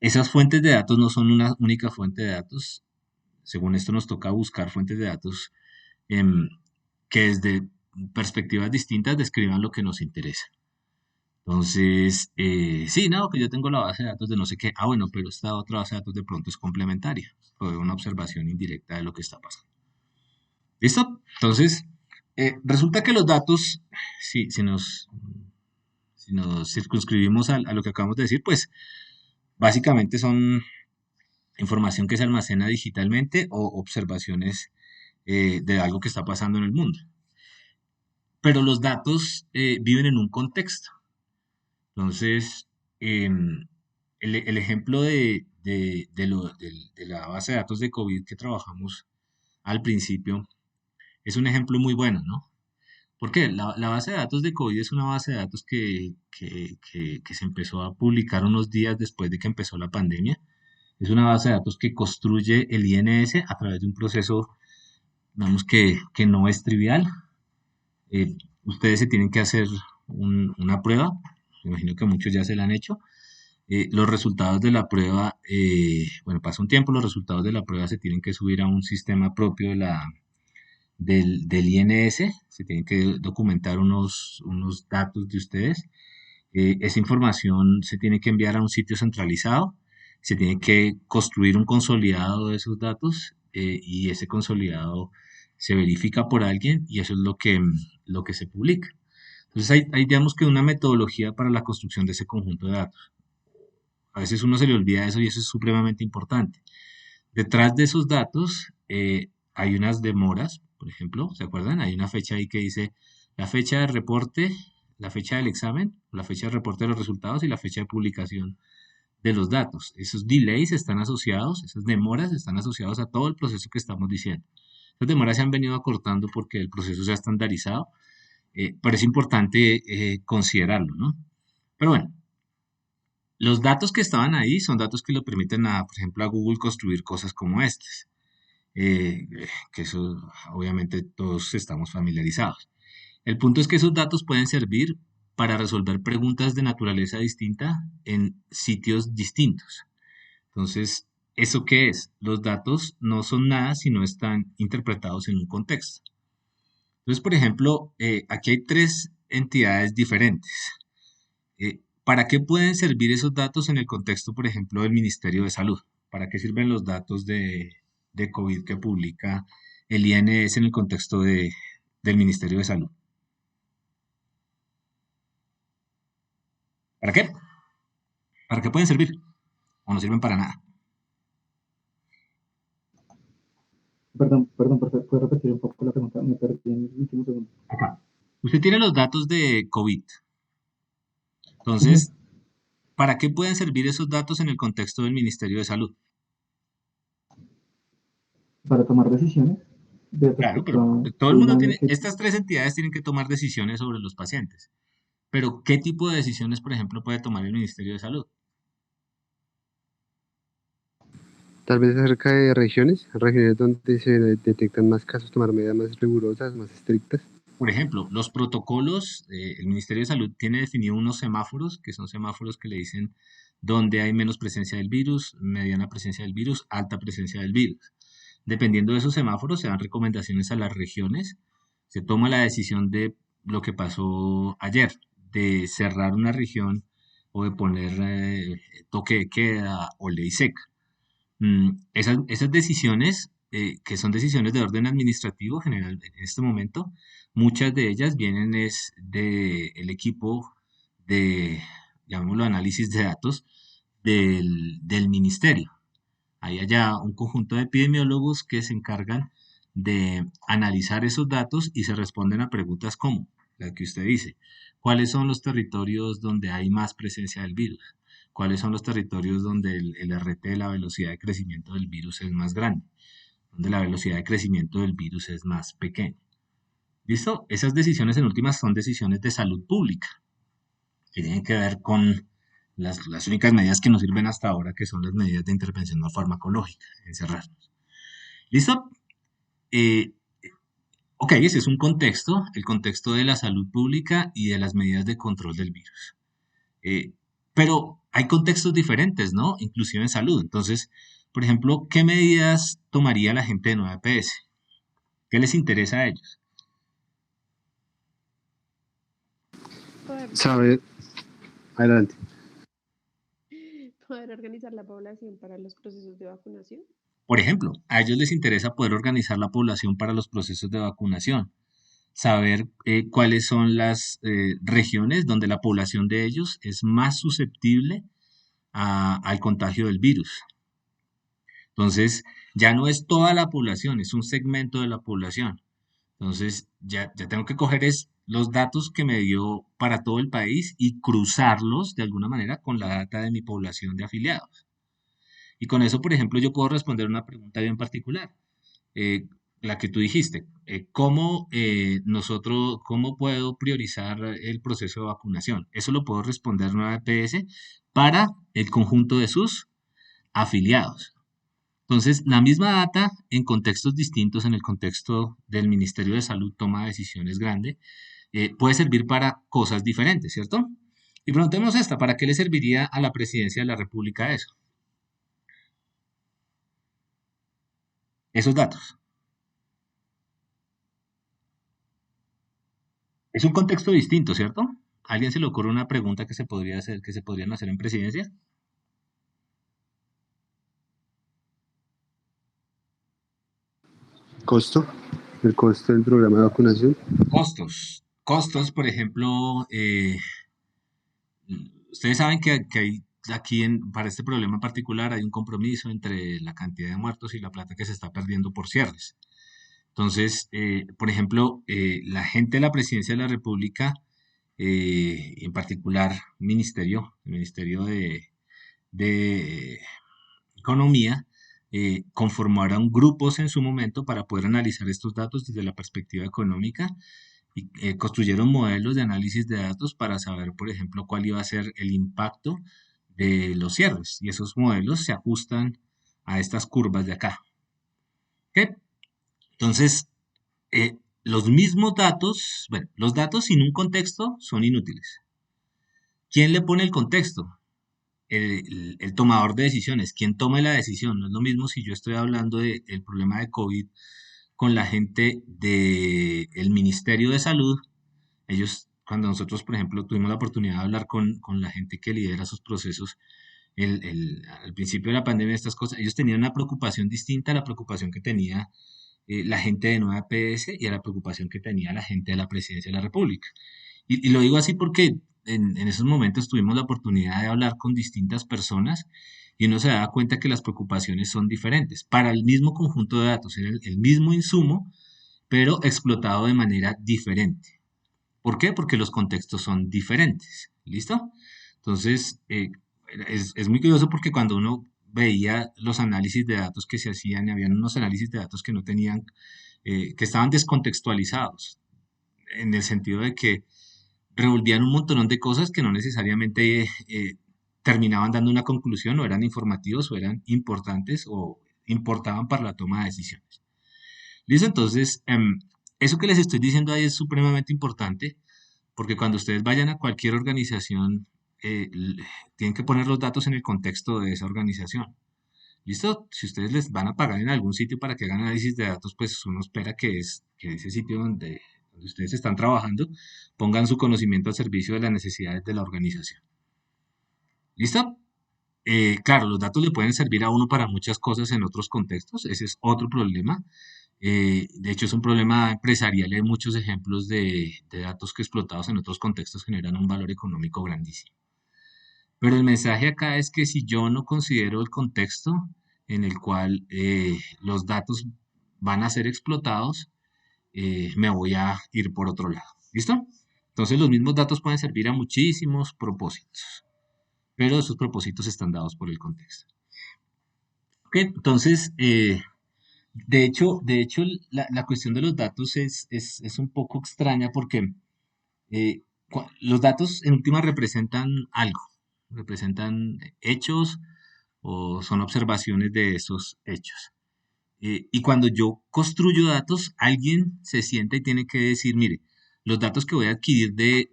A: Esas fuentes de datos no son una única fuente de datos. Según esto nos toca buscar fuentes de datos em, que desde perspectivas distintas describan lo que nos interesa. Entonces, sí, no, que yo tengo la base de datos de no sé qué. Ah, bueno, pero esta otra base de datos de pronto es complementaria. O una observación indirecta de lo que está pasando. ¿Listo? Entonces, resulta que los datos, si nos circunscribimos a lo que acabamos de decir, pues básicamente son información que se almacena digitalmente o observaciones de algo que está pasando en el mundo. Pero los datos viven en un contexto. Entonces, el ejemplo de la base de datos de COVID que trabajamos al principio es un ejemplo muy bueno, ¿no? Porque la base de datos de COVID es una base de datos que se empezó a publicar unos días después de que empezó la pandemia. Es una base de datos que construye el INS a través de un proceso, digamos que no es trivial. Ustedes se tienen que hacer una prueba, me imagino que muchos ya se la han hecho. Los resultados de la prueba, bueno, pasa un tiempo, los resultados de la prueba se tienen que subir a un sistema propio del INS, se tienen que documentar unos datos de ustedes. Esa información se tiene que enviar a un sitio centralizado, se tiene que construir un consolidado de esos datos y ese consolidado se verifica por alguien y eso es lo que se publica. Entonces hay, digamos que una metodología para la construcción de ese conjunto de datos. A veces uno se le olvida eso y eso es supremamente importante. Detrás de esos datos hay unas demoras, por ejemplo, ¿se acuerdan? Hay una fecha ahí que dice la fecha de reporte, la fecha del examen, la fecha de reporte de los resultados y la fecha de publicación de los datos. Esos delays están asociados, esas demoras están asociados a todo el proceso que estamos diciendo. Esas demoras se han venido acortando porque el proceso se ha estandarizado, pero es importante considerarlo, ¿no? Pero bueno, los datos que estaban ahí son datos que le permiten a, por ejemplo, a Google construir cosas como estas, que eso obviamente todos estamos familiarizados. El punto es que esos datos pueden servir para resolver preguntas de naturaleza distinta en sitios distintos. Entonces, ¿eso qué es? Los datos no son nada si no están interpretados en un contexto. Entonces, por ejemplo, aquí hay tres entidades diferentes. ¿Para qué pueden servir esos datos en el contexto, por ejemplo, del Ministerio de Salud? ¿Para qué sirven los datos de COVID que publica el INS en el contexto del Ministerio de Salud? ¿Para qué? ¿Para qué pueden servir? ¿O no sirven para nada?
B: Perdón, ¿puedo repetir un poco la pregunta? Me perdí en el último segundo.
A: Acá. Usted tiene los datos de COVID. Entonces, ¿para qué pueden servir esos datos en el contexto del Ministerio de Salud?
B: Para tomar decisiones de
A: Claro,
B: respecto
A: pero
B: a
A: todo el mundo
B: una
A: tiene, estas tres entidades tienen que tomar decisiones sobre los pacientes. Pero, ¿qué tipo de decisiones, por ejemplo, puede tomar el Ministerio de Salud?
D: Tal vez acerca de regiones donde se detectan más casos, tomar medidas más rigurosas, más estrictas.
A: Por ejemplo, los protocolos, el Ministerio de Salud tiene definido unos semáforos, que son semáforos que le dicen dónde hay menos presencia del virus, mediana presencia del virus, alta presencia del virus. Dependiendo de esos semáforos, se dan recomendaciones a las regiones. Se toma la decisión de lo que pasó ayer, de cerrar una región o de poner toque de queda o ley seca. Esas decisiones, que son decisiones de orden administrativo general en este momento, muchas de ellas vienen es del equipo de, llamémoslo, análisis de datos del ministerio. Hay allá un conjunto de epidemiólogos que se encargan de analizar esos datos y se responden a preguntas como la que usted dice. ¿Cuáles son los territorios donde hay más presencia del virus? ¿Cuáles son los territorios donde el RT, la velocidad de crecimiento del virus, es más grande? Donde la velocidad de crecimiento del virus es más pequeña. ¿Listo? Esas decisiones en últimas son decisiones de salud pública, que tienen que ver con las únicas medidas que nos sirven hasta ahora, que son las medidas de intervención no farmacológica, encerrarnos. ¿Listo? Eh, ok, ese es un contexto, el contexto de la salud pública y de las medidas de control del virus. Pero hay contextos diferentes, ¿no? Inclusive en salud. Entonces, por ejemplo, ¿qué medidas tomaría la gente de 9PS? ¿Qué les interesa a ellos?
D: Saber, adelante.
E: Poder organizar la población para los procesos de vacunación.
A: Por ejemplo, a ellos les interesa poder organizar la población para los procesos de vacunación, saber cuáles son las regiones donde la población de ellos es más susceptible al contagio del virus. Entonces, ya no es toda la población, es un segmento de la población. Entonces, ya tengo que coger los datos que me dio para todo el país y cruzarlos de alguna manera con la data de mi población de afiliados. Y con eso, por ejemplo, yo puedo responder una pregunta bien particular, la que tú dijiste. ¿Cómo puedo priorizar el proceso de vacunación? Eso lo puedo responder en una EPS para el conjunto de sus afiliados. Entonces, la misma data en contextos distintos, en el contexto del Ministerio de Salud toma decisiones grandes, puede servir para cosas diferentes, ¿cierto? Y preguntemos esta, ¿para qué le serviría a la Presidencia de la República eso? Esos datos. Es un contexto distinto, ¿cierto? ¿A alguien se le ocurre una pregunta que se podría hacer, que se podrían hacer en presidencia?
D: Costo, el costo del programa de vacunación.
A: Costos, por ejemplo, ustedes saben que hay aquí para este problema en particular hay un compromiso entre la cantidad de muertos y la plata que se está perdiendo por cierres. Entonces, por ejemplo, la gente de la Presidencia de la República, en particular el Ministerio de Economía, conformaron grupos en su momento para poder analizar estos datos desde la perspectiva económica y construyeron modelos de análisis de datos para saber, por ejemplo, cuál iba a ser el impacto de los cierres. Y esos modelos se ajustan a estas curvas de acá. ¿Ok? Entonces, los mismos datos, bueno, los datos sin un contexto son inútiles. ¿Quién le pone el contexto? El tomador de decisiones, quien tome la decisión. No es lo mismo si yo estoy hablando del problema de COVID con la gente del Ministerio de Salud. Ellos, cuando nosotros, por ejemplo, tuvimos la oportunidad de hablar con la gente que lidera sus procesos, al principio de la pandemia, estas cosas, ellos tenían una preocupación distinta a la preocupación que tenía la gente de Nueva PS y a la preocupación que tenía la gente de la Presidencia de la República. Y lo digo así porque en esos momentos tuvimos la oportunidad de hablar con distintas personas y uno se da cuenta que las preocupaciones son diferentes. Para el mismo conjunto de datos, era el mismo insumo, pero explotado de manera diferente. ¿Por qué? Porque los contextos son diferentes. ¿Listo? Entonces, es muy curioso porque cuando uno veía los análisis de datos que se hacían, habían unos análisis de datos que no tenían, que estaban descontextualizados, en el sentido de que revolvían un montón de cosas que no necesariamente terminaban dando una conclusión o eran informativos o eran importantes o importaban para la toma de decisiones. ¿Listo? Entonces, eso que les estoy diciendo ahí es supremamente importante porque cuando ustedes vayan a cualquier organización, tienen que poner los datos en el contexto de esa organización. ¿Listo? Si ustedes les van a pagar en algún sitio para que hagan análisis de datos, pues uno espera que ese sitio donde ustedes están trabajando pongan su conocimiento al servicio de las necesidades de la organización. ¿Listo? Claro, los datos le pueden servir a uno para muchas cosas en otros contextos, ese es otro problema. De hecho, es un problema empresarial y hay muchos ejemplos de datos que explotados en otros contextos generan un valor económico grandísimo. Pero el mensaje acá es que si yo no considero el contexto en el cual los datos van a ser explotados, me voy a ir por otro lado. ¿Listo? Entonces los mismos datos pueden servir a muchísimos propósitos, pero esos propósitos están dados por el contexto. Ok, entonces, de hecho la cuestión de los datos es un poco extraña porque los datos en última representan algo, representan hechos o son observaciones de esos hechos. Y cuando yo construyo datos, alguien se sienta y tiene que decir, mire, los datos que voy a adquirir de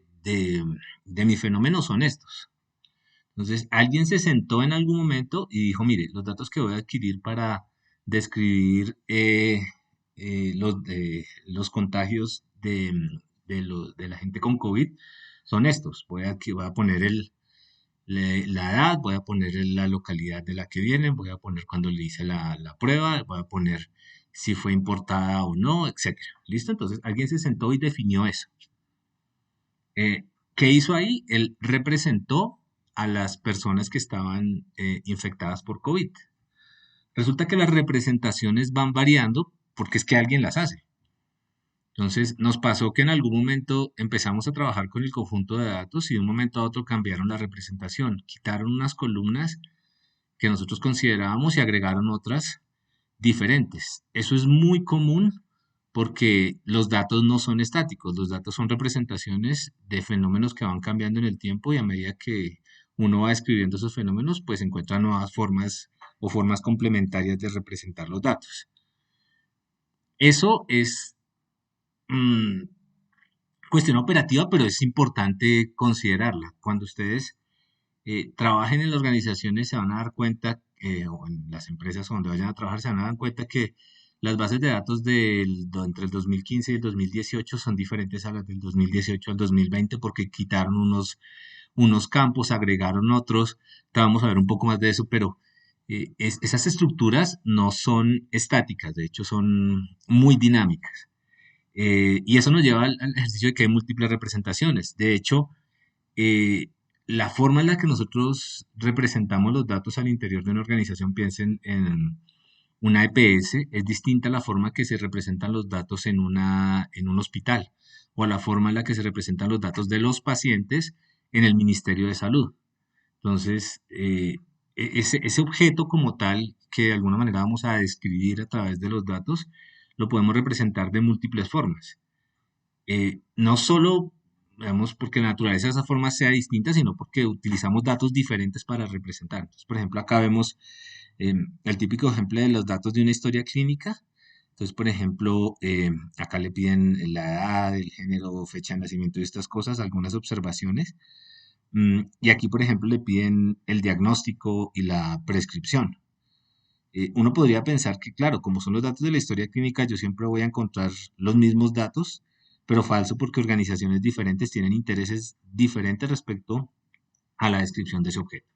A: mi fenómeno son estos. Entonces, alguien se sentó en algún momento y dijo, mire, los datos que voy a adquirir para describir los contagios de la gente con COVID son estos. Voy a poner la edad, voy a poner la localidad de la que vienen, voy a poner cuando le hice la prueba, voy a poner si fue importada o no, etcétera. ¿Listo? Entonces, alguien se sentó y definió eso. ¿Qué hizo ahí? Él representó a las personas que estaban infectadas por COVID. Resulta que las representaciones van variando porque es que alguien las hace. Entonces, nos pasó que en algún momento empezamos a trabajar con el conjunto de datos y de un momento a otro cambiaron la representación. Quitaron unas columnas que nosotros considerábamos y agregaron otras diferentes. Eso es muy común porque los datos no son estáticos, los datos son representaciones de fenómenos que van cambiando en el tiempo y a medida que uno va escribiendo esos fenómenos, pues encuentra nuevas formas o formas complementarias de representar los datos. Eso es cuestión operativa, pero es importante considerarla. Cuando ustedes trabajen en las organizaciones se van a dar cuenta, o en las empresas donde vayan a trabajar se van a dar cuenta que las bases de datos entre el 2015 y el 2018 son diferentes a las del 2018 al 2020 porque quitaron unos campos, agregaron otros. Vamos a ver un poco más de eso, pero Esas estructuras no son estáticas, de hecho son muy dinámicas. Y eso nos lleva al ejercicio de que hay múltiples representaciones. De hecho, eh, la forma en la que nosotros representamos los datos al interior de una organización, piensen en una EPS, es distinta a la forma que se representan los datos en un hospital o a la forma en la que se representan los datos de los pacientes en el Ministerio de Salud. Entonces, ese objeto como tal, que de alguna manera vamos a describir a través de los datos, lo podemos representar de múltiples formas. No solo, digamos, porque la naturaleza de esas formas sea distinta, sino porque utilizamos datos diferentes para representar. Entonces, por ejemplo, acá vemos el típico ejemplo de los datos de una historia clínica. Entonces, por ejemplo, acá le piden la edad, el género, fecha de nacimiento y estas cosas, algunas observaciones. Y aquí, por ejemplo, le piden el diagnóstico y la prescripción. Uno podría pensar que, claro, como son los datos de la historia clínica, yo siempre voy a encontrar los mismos datos, pero falso porque organizaciones diferentes tienen intereses diferentes respecto a la descripción de ese objeto.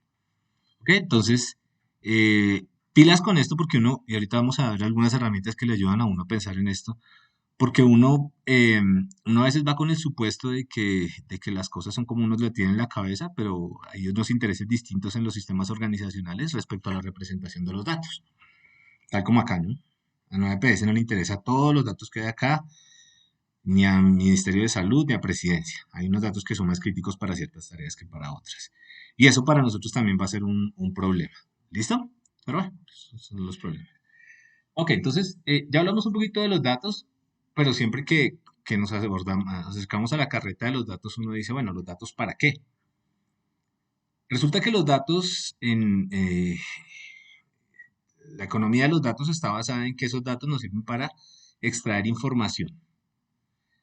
A: ¿Ok? Entonces, pilas con esto porque y ahorita vamos a ver algunas herramientas que le ayudan a uno a pensar en esto, porque uno a veces va con el supuesto de que las cosas son como uno le tiene en la cabeza, pero hay unos intereses distintos en los sistemas organizacionales respecto a la representación de los datos. Tal como acá, ¿no? A 9PS no le interesa todos los datos que hay acá, ni al Ministerio de Salud, ni a Presidencia. Hay unos datos que son más críticos para ciertas tareas que para otras. Y eso para nosotros también va a ser un problema. ¿Listo? Pero bueno, esos son los problemas. Ok, entonces ya hablamos un poquito de los datos, pero siempre que nos acercamos a la carreta de los datos, uno dice, bueno, ¿los datos para qué? Resulta que los datos la economía de los datos está basada en que esos datos nos sirven para extraer información.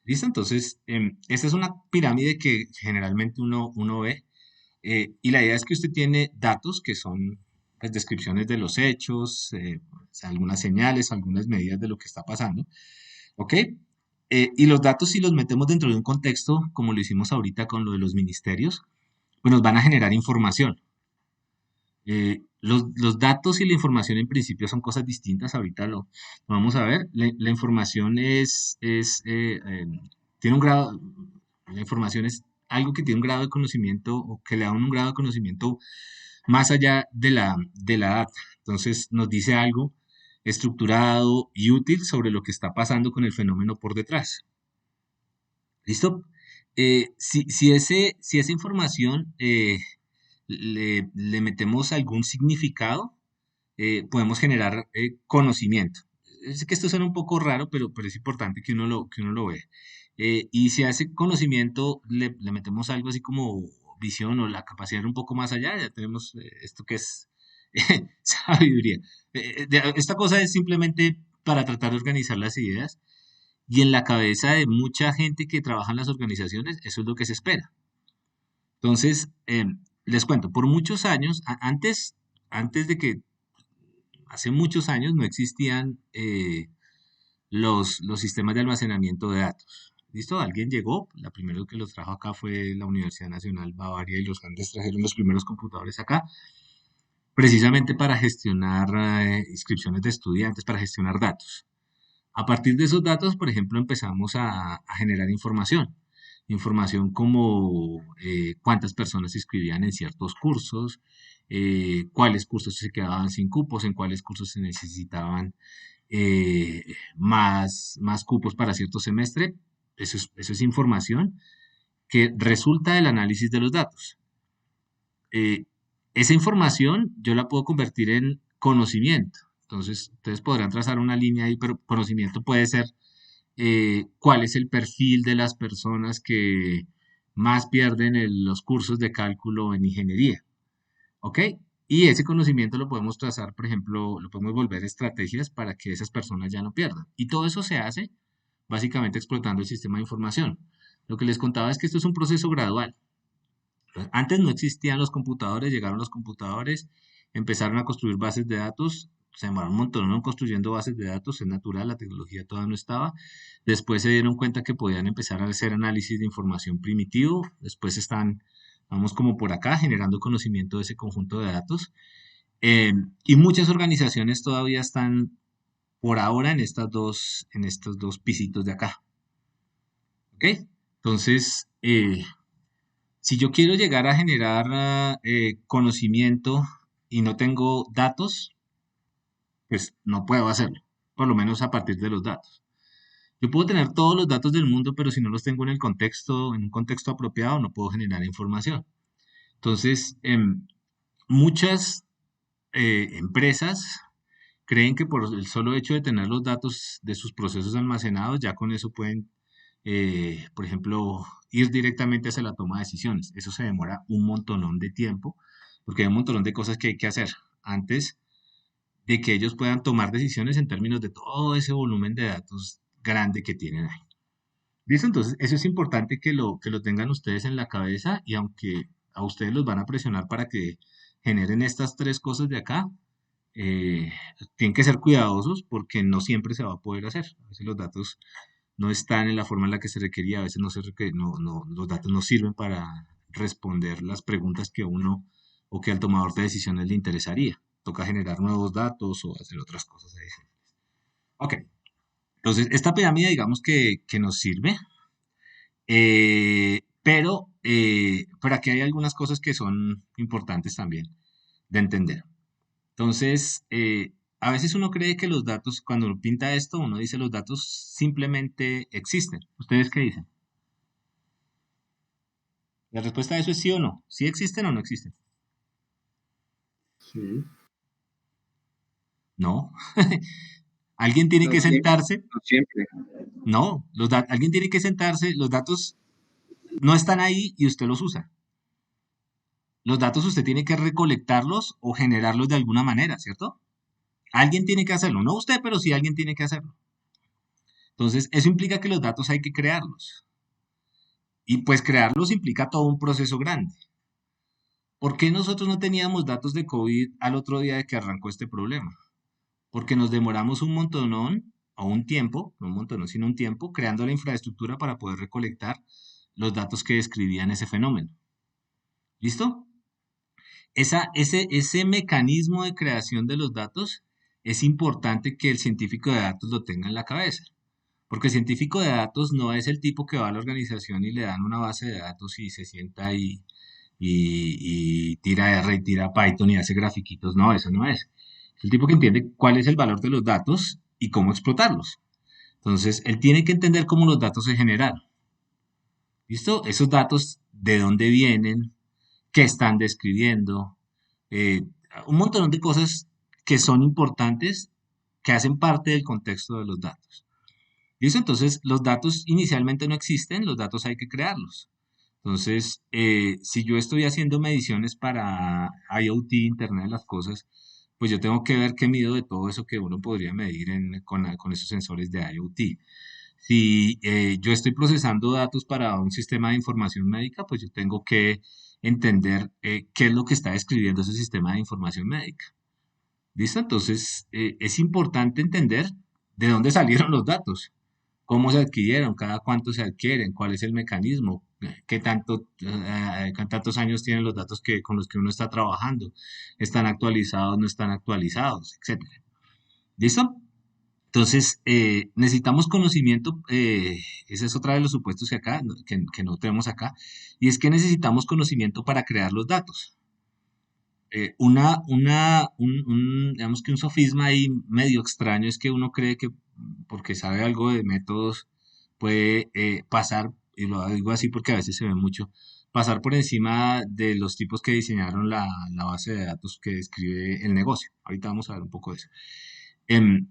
A: ¿Listo? Entonces, esta es una pirámide que generalmente uno ve, y la idea es que usted tiene datos que son pues, descripciones de los hechos, algunas señales, algunas medidas de lo que está pasando, ¿ok? Y los datos, si los metemos dentro de un contexto, como lo hicimos ahorita con lo de los ministerios, pues nos van a generar información. Los datos y la información en principio son cosas distintas, ahorita lo vamos a ver. La información tiene un grado, la información es algo que tiene un grado de conocimiento o que le da un grado de conocimiento más allá de la data. Entonces nos dice algo estructurado y útil sobre lo que está pasando con el fenómeno por detrás. ¿Listo? Si esa información le metemos algún significado, podemos generar conocimiento. Es que esto suena un poco raro, pero es importante que uno lo vea. Y si a ese conocimiento le metemos algo así como visión o la capacidad de ir un poco más allá, ya tenemos esto que es sabiduría. Esta cosa es simplemente para tratar de organizar las ideas y en la cabeza de mucha gente que trabaja en las organizaciones, eso es lo que se espera. Entonces, les cuento, por muchos años, antes de que hace muchos años no existían los sistemas de almacenamiento de datos. ¿Listo? Alguien llegó, la primera que los trajo acá fue la Universidad Nacional Bavaria y los Andes trajeron los primeros computadores acá, precisamente para gestionar inscripciones de estudiantes, para gestionar datos. A partir de esos datos, por ejemplo, empezamos a generar información como cuántas personas se inscribían en ciertos cursos, cuáles cursos se quedaban sin cupos, en cuáles cursos se necesitaban más cupos para cierto semestre. Eso es información que resulta del análisis de los datos. Esa información yo la puedo convertir en conocimiento. Entonces, ustedes podrán trazar una línea ahí, pero conocimiento puede ser cuál es el perfil de las personas que más pierden en los cursos de cálculo en ingeniería. ¿Ok? Y ese conocimiento lo podemos trazar, por ejemplo, lo podemos volver estrategias para que esas personas ya no pierdan. Y todo eso se hace básicamente explotando el sistema de información. Lo que les contaba es que esto es un proceso gradual. Antes no existían los computadores, llegaron los computadores, empezaron a construir bases de datos, se demoraron un montón ¿no? construyendo bases de datos, es natural, la tecnología todavía no estaba. Después se dieron cuenta que podían empezar a hacer análisis de información primitivo, después están, vamos como por acá, generando conocimiento de ese conjunto de datos. Y muchas organizaciones todavía están por ahora en estos dos pisitos de acá. ¿Ok? Entonces, si yo quiero llegar a generar conocimiento y no tengo datos, pues no puedo hacerlo, por lo menos a partir de los datos. Yo puedo tener todos los datos del mundo, pero si no los tengo en el contexto, en un contexto apropiado, no puedo generar información. Entonces, muchas empresas creen que por el solo hecho de tener los datos de sus procesos almacenados, ya con eso pueden, por ejemplo, ir directamente hacia la toma de decisiones. Eso se demora un montonón de tiempo, porque hay un montón de cosas que hay que hacer antes de que ellos puedan tomar decisiones en términos de todo ese volumen de datos grande que tienen ahí. ¿Listo? Entonces, eso es importante que lo tengan ustedes en la cabeza y aunque a ustedes los van a presionar para que generen estas tres cosas de acá, eh, tienen que ser cuidadosos porque no siempre se va a poder hacer. A veces los datos no están en la forma en la que se requería, a veces los datos no sirven para responder las preguntas que uno o que al tomador de decisiones le interesaría. Toca generar nuevos datos o hacer otras cosas adicionales. Ok, entonces esta pirámide digamos que nos sirve, pero aquí hay algunas cosas que son importantes también de entender. Entonces, a veces uno cree que los datos, cuando uno pinta esto, uno dice los datos simplemente existen. ¿Ustedes qué dicen? La respuesta a eso es sí o no. ¿Sí existen o no existen?
C: Sí.
A: No. Alguien tiene
D: No
A: que
D: siempre,
A: sentarse.
D: no siempre.
A: No. Alguien tiene que sentarse. Los datos no están ahí y usted los usa. Los datos usted tiene que recolectarlos o generarlos de alguna manera, ¿cierto? Alguien tiene que hacerlo. No usted, pero sí alguien tiene que hacerlo. Entonces, eso implica que los datos hay que crearlos. Y pues crearlos implica todo un proceso grande. ¿Por qué nosotros no teníamos datos de COVID al otro día de que arrancó este problema? Porque nos demoramos un montonón, o un tiempo, no un montonón, sino un tiempo, creando la infraestructura para poder recolectar los datos que describían ese fenómeno. ¿Listo? Ese mecanismo de creación de los datos es importante que el científico de datos lo tenga en la cabeza. Porque el científico de datos no es el tipo que va a la organización y le dan una base de datos y se sienta y tira R y tira Python y hace grafiquitos. No, eso no es. Es el tipo que entiende cuál es el valor de los datos y cómo explotarlos. Entonces, él tiene que entender cómo los datos se generan. ¿Listo? Esos datos, de dónde vienen, qué están describiendo, eh, un montón de cosas que son importantes, que hacen parte del contexto de los datos. ¿Listo? Entonces, los datos inicialmente no existen, los datos hay que crearlos. Entonces, si yo estoy haciendo mediciones para IoT, Internet de las Cosas, pues yo tengo que ver qué mido de todo eso que uno podría medir con esos sensores de IoT. Si yo estoy procesando datos para un sistema de información médica, pues yo tengo que entender qué es lo que está describiendo ese sistema de información médica. ¿Listo? Entonces, es importante entender de dónde salieron los datos, cómo se adquirieron, cada cuánto se adquieren, cuál es el mecanismo, qué tantos años tienen los datos con los que uno está trabajando, están actualizados, no están actualizados, etcétera. ¿Listo? Entonces, necesitamos conocimiento, ese es otra de los supuestos que no tenemos acá, y es que necesitamos conocimiento para crear los datos. Digamos que un sofisma ahí medio extraño es que uno cree que porque sabe algo de métodos puede pasar, y lo digo así porque a veces se ve mucho, pasar por encima de los tipos que diseñaron la base de datos que describe el negocio. Ahorita vamos a ver un poco de eso. Em,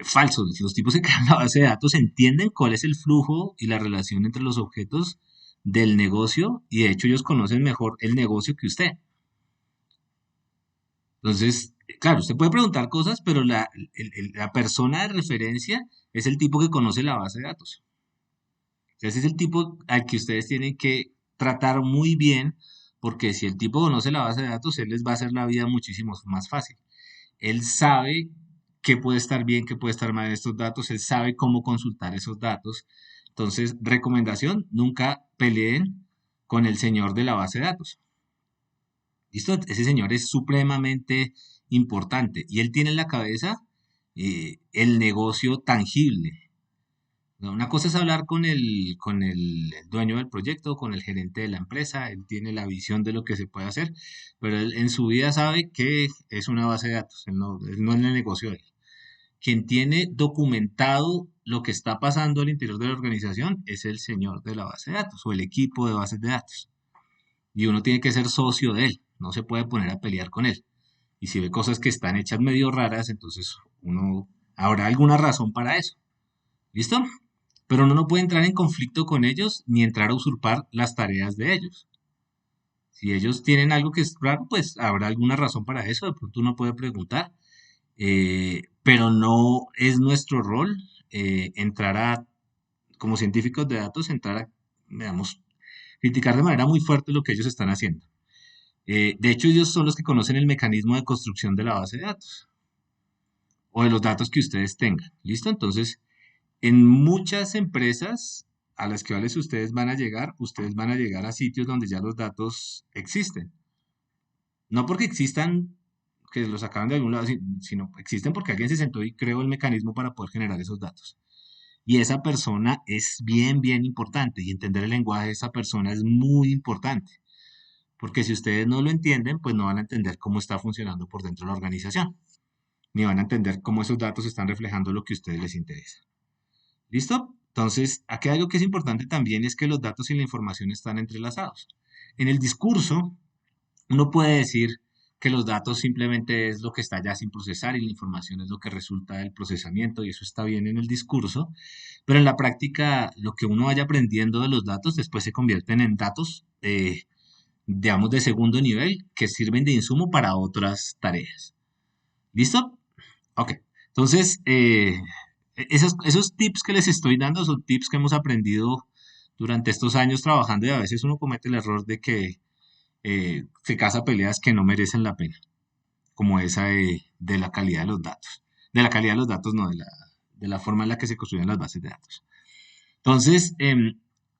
A: Falsos, los tipos que crean la base de datos entienden cuál es el flujo y la relación entre los objetos del negocio y de hecho ellos conocen mejor el negocio que usted. Entonces, claro, usted puede preguntar cosas, pero la persona de referencia es el tipo que conoce la base de datos. Ese es el tipo al que ustedes tienen que tratar muy bien, porque si el tipo conoce la base de datos, él les va a hacer la vida muchísimo más fácil. Él sabe qué puede estar bien, qué puede estar mal en estos datos, él sabe cómo consultar esos datos. Entonces, recomendación, nunca peleen con el señor de la base de datos. ¿Listo? Ese señor es supremamente importante. Y él tiene en la cabeza el negocio tangible. No, una cosa es hablar con el dueño del proyecto, con el gerente de la empresa, él tiene la visión de lo que se puede hacer, pero él en su vida sabe que es una base de datos, él no es el negocio de él. Quien tiene documentado lo que está pasando al interior de la organización es el señor de la base de datos o el equipo de bases de datos. Y uno tiene que ser socio de él, no se puede poner a pelear con él. Y si ve cosas que están hechas medio raras, entonces uno habrá alguna razón para eso. ¿Listo? Pero uno no puede entrar en conflicto con ellos ni entrar a usurpar las tareas de ellos. Si ellos tienen algo que es raro, pues habrá alguna razón para eso, de pronto uno puede preguntar, pero no es nuestro rol entrar como científicos de datos, entrar a, digamos, criticar de manera muy fuerte lo que ellos están haciendo. De hecho, ellos son los que conocen el mecanismo de construcción de la base de datos o de los datos que ustedes tengan. ¿Listo? Entonces, en muchas empresas a las cuales ustedes van a llegar a sitios donde ya los datos existen. No porque existan, que los sacaron de algún lado, sino existen porque alguien se sentó y creó el mecanismo para poder generar esos datos. Y esa persona es bien, bien importante. Y entender el lenguaje de esa persona es muy importante. Porque si ustedes no lo entienden, pues no van a entender cómo está funcionando por dentro de la organización. Ni van a entender cómo esos datos están reflejando lo que a ustedes les interesa. ¿Listo? Entonces, aquí algo que es importante también es que los datos y la información están entrelazados. En el discurso, uno puede decir que los datos simplemente es lo que está ya sin procesar y la información es lo que resulta del procesamiento y eso está bien en el discurso, pero en la práctica lo que uno vaya aprendiendo de los datos después se convierten en datos, digamos, de segundo nivel que sirven de insumo para otras tareas. ¿Listo? Ok. Entonces, esos tips que les estoy dando son tips que hemos aprendido durante estos años trabajando y a veces uno comete el error de que se casa peleas que no merecen la pena, como esa de la calidad de los datos. De la calidad de los datos, no, de la forma en la que se construyen las bases de datos. Entonces,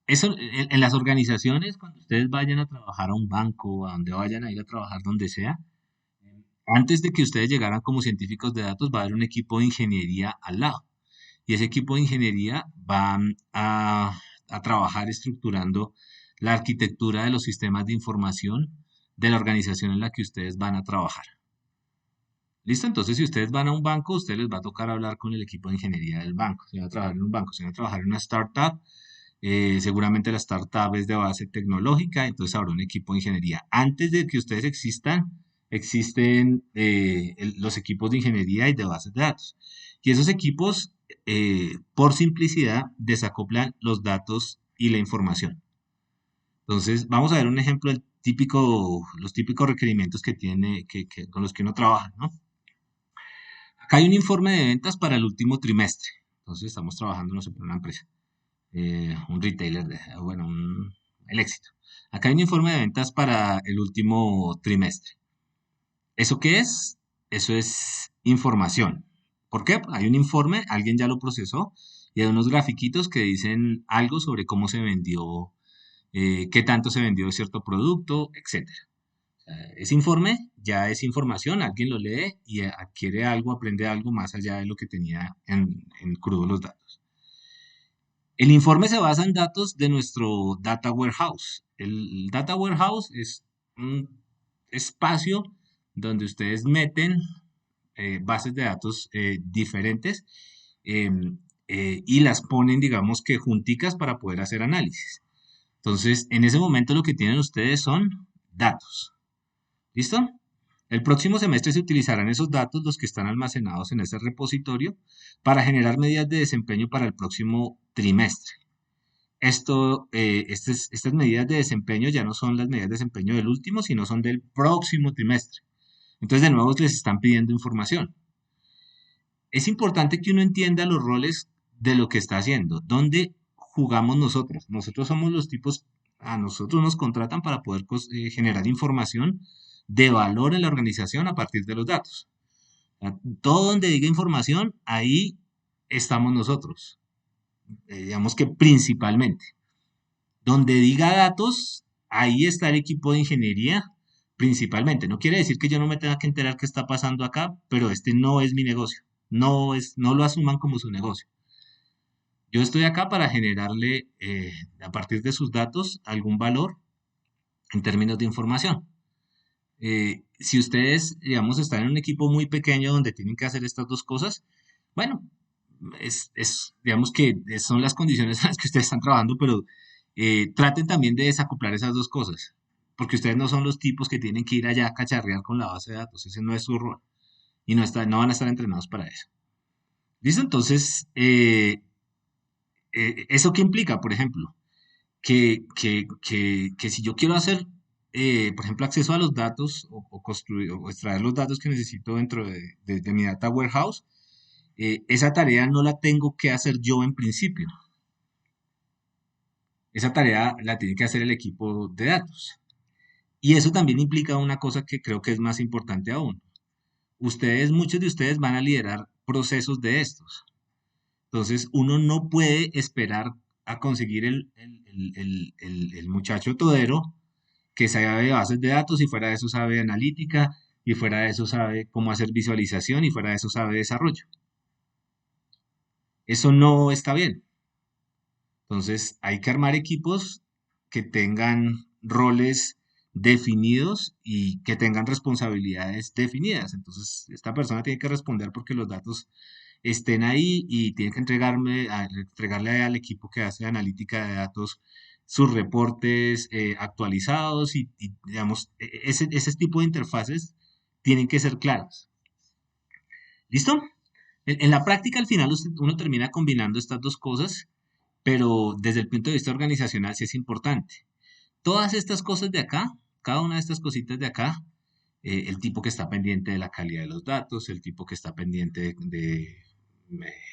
A: eso en las organizaciones, cuando ustedes vayan a trabajar a un banco, a donde vayan a ir a trabajar, donde sea, antes de que ustedes llegaran como científicos de datos, va a haber un equipo de ingeniería al lado. Y ese equipo de ingeniería va a trabajar estructurando la arquitectura de los sistemas de información de la organización en la que ustedes van a trabajar. ¿Listo? Entonces, si ustedes van a un banco, a ustedes les va a tocar hablar con el equipo de ingeniería del banco. Si van a trabajar en un banco, si van a trabajar en una startup, seguramente la startup es de base tecnológica, entonces habrá un equipo de ingeniería. Antes de que ustedes existan, existen los equipos de ingeniería y de bases de datos. Y esos equipos, por simplicidad, desacoplan los datos y la información. Entonces, vamos a ver un ejemplo del los típicos requerimientos que tiene, con los que uno trabaja, ¿no? Acá hay un informe de ventas para el último trimestre. Entonces, estamos trabajando, no sé, por una empresa, un retailer, bueno, el éxito. Acá hay un informe de ventas para el último trimestre. ¿Eso qué es? Eso es información. ¿Por qué? Hay un informe, alguien ya lo procesó y hay unos grafiquitos que dicen algo sobre cómo se vendió, qué tanto se vendió de cierto producto, etc. Ese informe ya es información, alguien lo lee y adquiere algo, aprende algo más allá de lo que tenía en crudo los datos. El informe se basa en datos de nuestro Data Warehouse. El Data Warehouse es un espacio donde ustedes meten bases de datos diferentes y las ponen, digamos que junticas para poder hacer análisis. Entonces, en ese momento lo que tienen ustedes son datos. ¿Listo? El próximo semestre se utilizarán esos datos, los que están almacenados en ese repositorio, para generar medidas de desempeño para el próximo trimestre. Estas medidas de desempeño ya no son las medidas de desempeño del último, sino son del próximo trimestre. Entonces, de nuevo, les están pidiendo información. Es importante que uno entienda los roles de lo que está haciendo. ¿Dónde jugamos nosotros? Nosotros somos los tipos, a nosotros nos contratan para poder generar información de valor en la organización a partir de los datos. Todo donde diga información, ahí estamos nosotros. Digamos que principalmente. Donde diga datos, ahí está el equipo de ingeniería principalmente. No quiere decir que yo no me tenga que enterar qué está pasando acá, pero este no es mi negocio. No lo asuman como su negocio. Yo estoy acá para generarle, a partir de sus datos, algún valor en términos de información. Si ustedes, digamos, están en un equipo muy pequeño donde tienen que hacer estas dos cosas, bueno, digamos que son las condiciones en las que ustedes están trabajando, pero traten también de desacoplar esas dos cosas, porque ustedes no son los tipos que tienen que ir allá a cacharrear con la base de datos, ese no es su rol, y no van a estar entrenados para eso. ¿Listo? Entonces, ¿eso qué implica, por ejemplo? Que si yo quiero hacer, por ejemplo, acceso a los datos o construir o extraer los datos que necesito dentro de mi data warehouse, esa tarea no la tengo que hacer yo en principio. Esa tarea la tiene que hacer el equipo de datos. Y eso también implica una cosa que creo que es más importante aún. Muchos de ustedes van a liderar procesos de estos. Entonces, uno no puede esperar a conseguir el muchacho todero que sabe de bases de datos y fuera de eso sabe de analítica y fuera de eso sabe cómo hacer visualización y fuera de eso sabe desarrollo. Eso no está bien. Entonces, hay que armar equipos que tengan roles definidos y que tengan responsabilidades definidas. Entonces, esta persona tiene que responder porque los datos estén ahí y tiene que entregarle al equipo que hace analítica de datos sus reportes actualizados y, digamos, ese tipo de interfaces tienen que ser claras. ¿Listo? En la práctica, al final, uno termina combinando estas dos cosas, pero desde el punto de vista organizacional sí es importante. Todas estas cosas de acá, cada una de estas cositas de acá, el tipo que está pendiente de la calidad de los datos, el tipo que está pendiente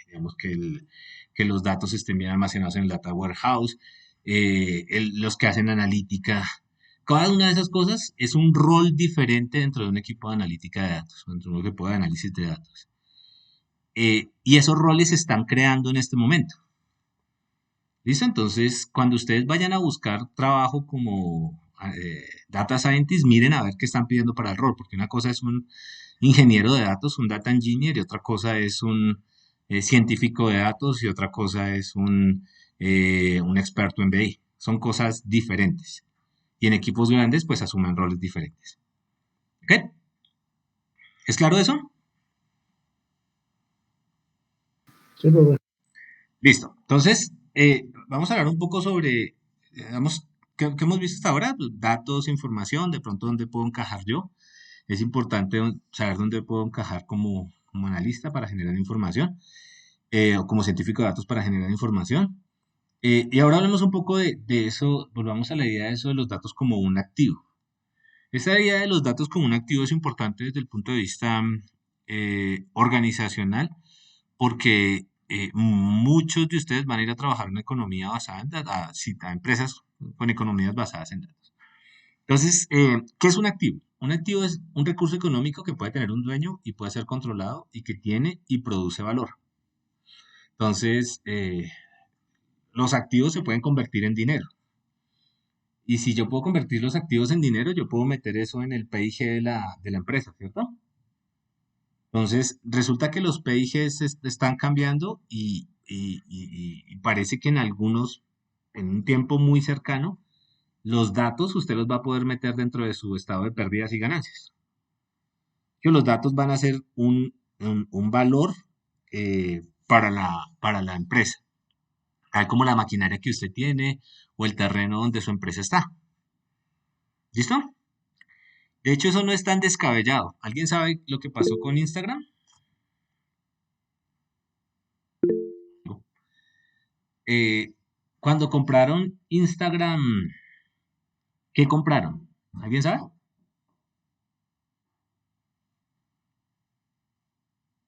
A: digamos, que los datos estén bien almacenados en el data warehouse, los que hacen analítica. Cada una de esas cosas es un rol diferente dentro de un equipo de analítica de datos, dentro de un equipo de análisis de datos. Y esos roles se están creando en este momento. ¿Listo? Entonces, cuando ustedes vayan a buscar trabajo como data scientist, miren a ver qué están pidiendo para el rol, porque una cosa es un ingeniero de datos, un data engineer, y otra cosa es un científico de datos, y otra cosa es un experto en BI. Son cosas diferentes. Y en equipos grandes, pues asumen roles diferentes. ¿Ok? ¿Es claro eso?
B: Sí, profe.
A: Listo. Entonces, vamos a hablar un poco sobre, digamos, ¿qué hemos visto hasta ahora? Pues, datos, información, de pronto dónde puedo encajar yo. Es importante saber dónde puedo encajar como analista para generar información, o como científico de datos para generar información. Y ahora hablemos un poco de eso, volvamos a la idea de eso de los datos como un activo. Esta idea de los datos como un activo es importante desde el punto de vista organizacional, porque muchos de ustedes van a ir a trabajar en una economía basada en datos, a empresas con economías basadas en datos. Entonces, ¿qué es un activo? Un activo es un recurso económico que puede tener un dueño y puede ser controlado y que tiene y produce valor. Entonces, los activos se pueden convertir en dinero. Y si yo puedo convertir los activos en dinero, yo puedo meter eso en el PIG de la empresa, ¿cierto? Entonces, resulta que los PIGs están cambiando y parece que en un tiempo muy cercano, los datos usted los va a poder meter dentro de su estado de pérdidas y ganancias. Que los datos van a ser un valor para la empresa, tal como la maquinaria que usted tiene o el terreno donde su empresa está. ¿Listo? De hecho, eso no es tan descabellado. ¿Alguien sabe lo que pasó con Instagram? Cuando compraron Instagram, ¿qué compraron? ¿Alguien sabe?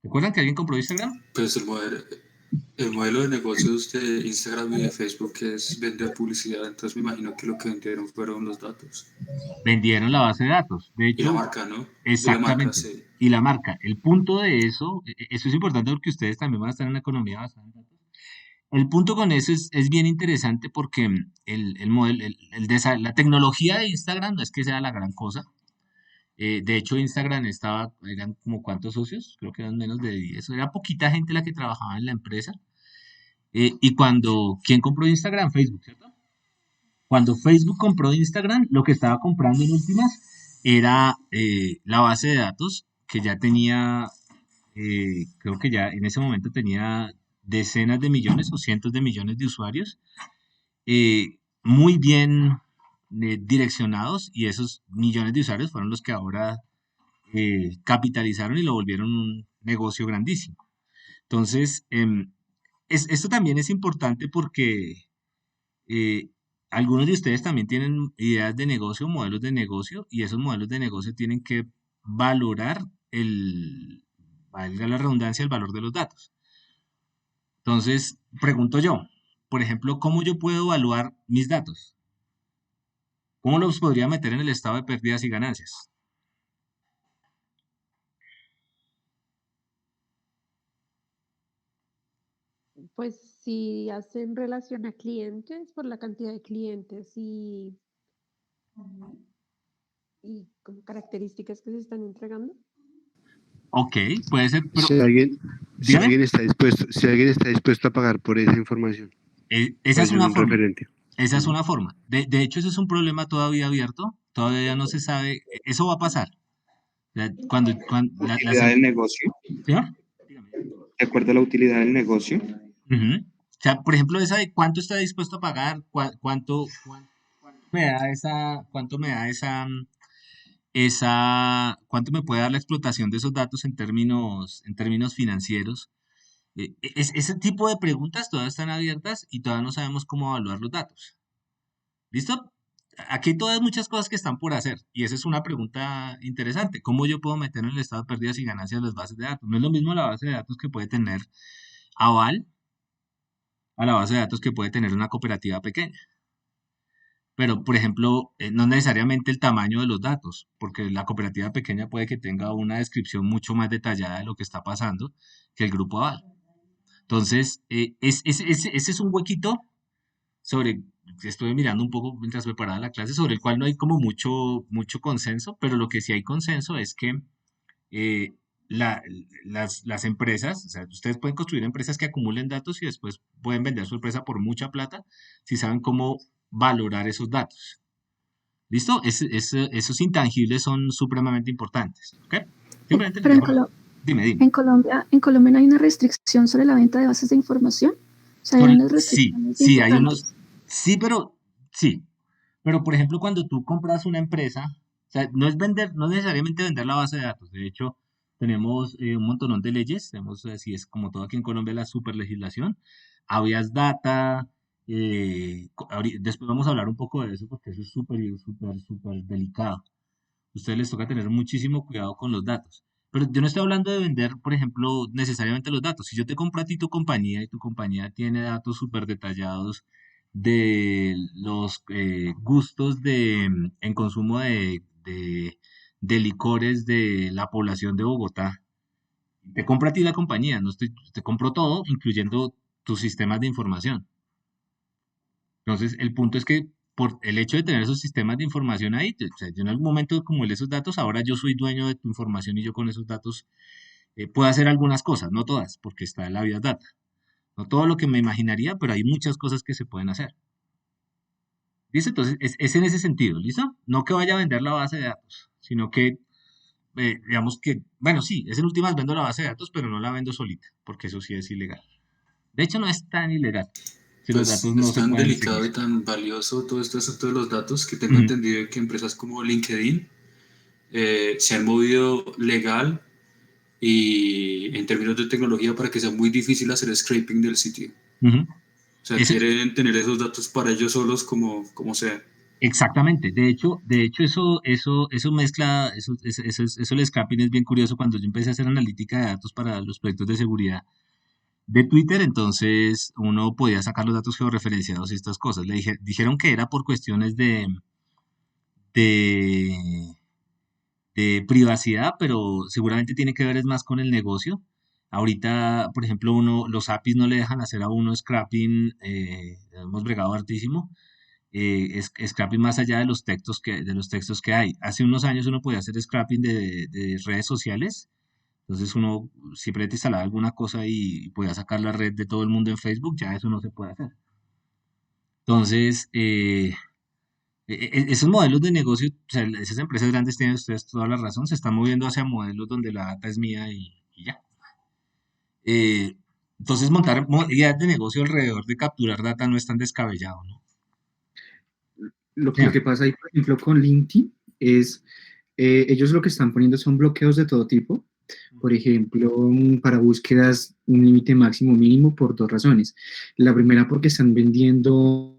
A: ¿Recuerdan que alguien compró Instagram?
C: Pues el modelo de negocios de Instagram y de Facebook es vender publicidad, entonces me imagino que lo que vendieron fueron los datos.
A: Vendieron la base de datos. De
C: Y la
A: hecho,
C: marca, ¿no? Y la marca,
A: exactamente.
C: sí.
A: Y la marca. El punto de eso, eso es importante porque ustedes también van a estar en una economía basada en datos. El punto con eso es bien interesante porque la tecnología de Instagram no es que sea la gran cosa, De hecho, Instagram eran como cuántos socios, creo que eran menos de 10, era poquita gente la que trabajaba en la empresa. Y ¿quién compró Instagram? Facebook, ¿cierto? Cuando Facebook compró Instagram, lo que estaba comprando en últimas era la base de datos que ya tenía, creo que ya en ese momento tenía decenas de millones o cientos de millones de usuarios, muy bien direccionados, y esos millones de usuarios fueron los que ahora capitalizaron y lo volvieron un negocio grandísimo. Entonces, esto también es importante porque eh, algunos de ustedes también tienen ideas de negocio, modelos de negocio, y esos modelos de negocio tienen que valorar valga la redundancia, el valor de los datos. Entonces, pregunto yo, por ejemplo, ¿cómo yo puedo evaluar mis datos? ¿Cómo los podría meter en el estado de pérdidas y ganancias?
E: Pues si hacen relación a clientes por la cantidad de clientes y como características que se están entregando.
A: Ok, puede ser, pero
D: Si alguien, si
A: dime,
D: alguien está dispuesto, si alguien está dispuesto a pagar por esa información,
A: esa
D: puede
A: es
D: ser
A: una
D: un
A: forma.
D: referente.
A: Esa es una forma. De hecho, ese es un problema todavía abierto. Todavía no se sabe. Eso va a pasar. O sea, cuando
F: Utilidad del negocio,
A: ¿señor?
F: de acuerdo a la utilidad del negocio.
A: Ujú. O sea, por ejemplo, esa de cuánto está dispuesto a pagar, cuánto me da cuánto me puede dar la explotación de esos datos en términos financieros. Ese tipo de preguntas todavía están abiertas y todavía no sabemos cómo evaluar los datos. ¿Listo? Aquí hay todas muchas cosas que están por hacer, y esa es una pregunta interesante. ¿Cómo yo puedo meter en el estado de pérdidas y ganancias las bases de datos? No es lo mismo la base de datos que puede tener Aval a la base de datos que puede tener una cooperativa pequeña. Pero, por ejemplo, no necesariamente el tamaño de los datos, porque la cooperativa pequeña puede que tenga una descripción mucho más detallada de lo que está pasando que el grupo Aval. Entonces, ese es un huequito sobre, estuve mirando un poco mientras preparaba la clase, sobre el cual no hay como mucho consenso, pero lo que sí hay consenso es que eh, la- las empresas, o sea, ustedes pueden construir empresas que acumulen datos y después pueden vender su empresa por mucha plata si saben cómo valorar esos datos. ¿Listo? Esos intangibles son supremamente importantes. ¿Ok? Simplemente les
G: Pero
A: dejo. Dime, dime.
G: En Colombia no hay una restricción sobre la venta de bases de información. O sea, hay unas
A: Sí,
G: restricciones
A: sí, hay unos,
G: importantes.
A: sí, sí, pero por ejemplo, cuando tú compras una empresa, o sea, no es vender, no es necesariamente vender la base de datos. De hecho, tenemos un montón de leyes, tenemos, así es como todo aquí en Colombia, la super legislación, habeas data, después vamos a hablar un poco de eso porque eso es súper delicado. A ustedes les toca tener muchísimo cuidado con los datos. Pero yo no estoy hablando de vender, por ejemplo, necesariamente los datos. Si yo te compro a ti tu compañía y tu compañía tiene datos súper detallados de los gustos en consumo de licores de la población de Bogotá, te compro a ti la compañía, no estoy, te compro todo, incluyendo tus sistemas de información. Entonces, el punto es que por el hecho de tener esos sistemas de información ahí, o sea, yo en algún momento acumulé esos datos, ahora yo soy dueño de tu información y yo con esos datos puedo hacer algunas cosas, no todas, porque está la Vía Data. No todo lo que me imaginaría, pero hay muchas cosas que se pueden hacer. ¿Listo? Entonces, es en ese sentido, ¿listo? No que vaya a vender la base de datos, sino que, digamos que, bueno, sí, es en últimas vendo la base de datos, pero no la vendo solita, porque eso sí es ilegal. De hecho, no es tan ilegal, si los
C: Pues
A: datos no
C: es
A: se
C: tan
A: pueden
C: delicado
A: seguir.
C: y tan valioso todo este asunto de los datos que tengo
A: Ujú.
C: entendido que empresas como LinkedIn se han movido legal y en términos de tecnología para que sea muy difícil hacer scraping del sitio.
A: Ujú.
C: O sea,
A: Ese-
C: quieren tener esos datos para ellos solos como sea.
A: Exactamente. De hecho, eso mezcla, eso el scrapping es bien curioso. Cuando yo empecé a hacer analítica de datos para los proyectos de seguridad de Twitter, entonces uno podía sacar los datos georreferenciados y estas cosas. Dijeron que era por cuestiones de, de privacidad, pero seguramente tiene que ver es más con el negocio. Ahorita, por ejemplo, los APIs no le dejan hacer a uno scrapping, hemos bregado hartísimo. scrapping más allá de los textos que hay. Hace unos años uno podía hacer scrapping de redes sociales, entonces uno siempre te instalaba alguna cosa y podía sacar la red de todo el mundo en Facebook, ya eso no se puede hacer. Entonces, esos modelos de negocio, o sea, esas empresas grandes tienen ustedes toda la razón, se están moviendo hacia modelos donde la data es mía y ya. Eh, entonces, montar ideas de negocio alrededor de capturar data no es tan descabellado, ¿no?
H: Lo
A: Sí.
H: que pasa ahí, por ejemplo, con LinkedIn es, ellos lo que están poniendo son bloqueos de todo tipo. Por ejemplo, para búsquedas, un límite máximo mínimo por dos razones. La primera, porque están vendiendo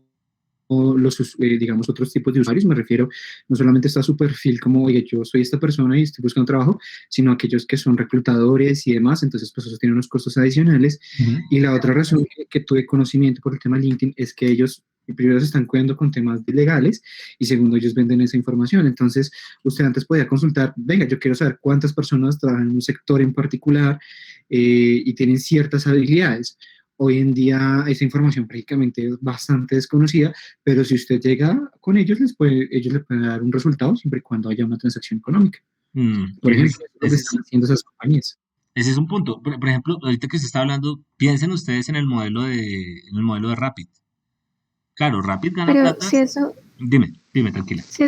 H: digamos, otros tipos de usuarios. Me refiero, no solamente está su perfil como, oye, yo soy esta persona y estoy buscando trabajo, sino aquellos que son reclutadores y demás. Entonces, pues eso tiene unos costos adicionales.
A: Ujú.
H: Y la otra razón que tuve conocimiento por el tema de LinkedIn es que ellos primero se están cuidando con temas legales y segundo, ellos venden esa información. Entonces, usted antes podía consultar, venga, yo quiero saber cuántas personas trabajan en un sector en particular y tienen ciertas habilidades. Hoy en día esa información prácticamente es bastante desconocida, pero si usted llega con ellos, ellos le pueden dar un resultado siempre y cuando haya una transacción económica. Por
A: Ese
H: ejemplo, eso es lo que están haciendo esas compañías.
A: ese es un punto. Por ejemplo, ahorita que se está hablando, piensen ustedes en el modelo de Rapid. Claro, Rapid gana
G: Pero
A: plata. Dime, tranquila.
G: si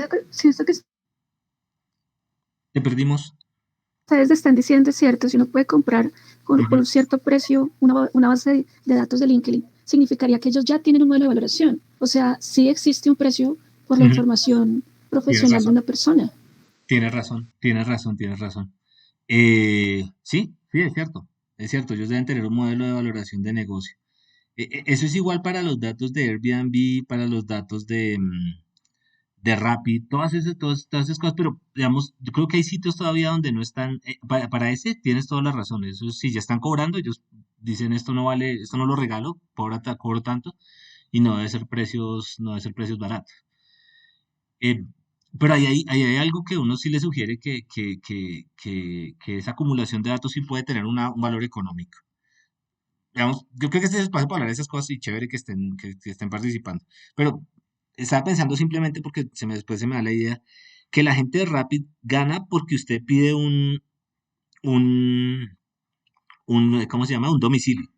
G: eso que
A: Te perdimos.
G: ustedes están diciendo es cierto, si uno puede comprar por
A: Ujú.
G: un cierto precio una base de datos de LinkedIn, significaría que ellos ya tienen un modelo de valoración. O sea, sí existe un precio por la
A: Ujú.
G: información
A: Tienes
G: profesional de
A: razón.
G: una persona.
A: Tienes razón, tienes razón, tienes razón. Sí, es cierto. Es cierto, ellos deben tener un modelo de valoración de negocio. Eso es igual para los datos de Airbnb, para los datos de Rappi, todas esas cosas, pero digamos, yo creo que hay sitios todavía donde no están, para ese tienes toda la razón, eso sí, ya están cobrando, ellos dicen esto no vale, esto no lo regalo, cobro tanto, y no debe ser precios baratos. Eh, pero ahí hay algo que uno sí le sugiere que esa acumulación de datos sí puede tener un valor económico. Digamos, yo creo que este es el espacio para hablar de esas cosas y chévere que estén participando. Pero estaba pensando simplemente porque después se me da la idea que la gente de Rapid gana porque usted pide un, ¿cómo se llama? Un domicilio.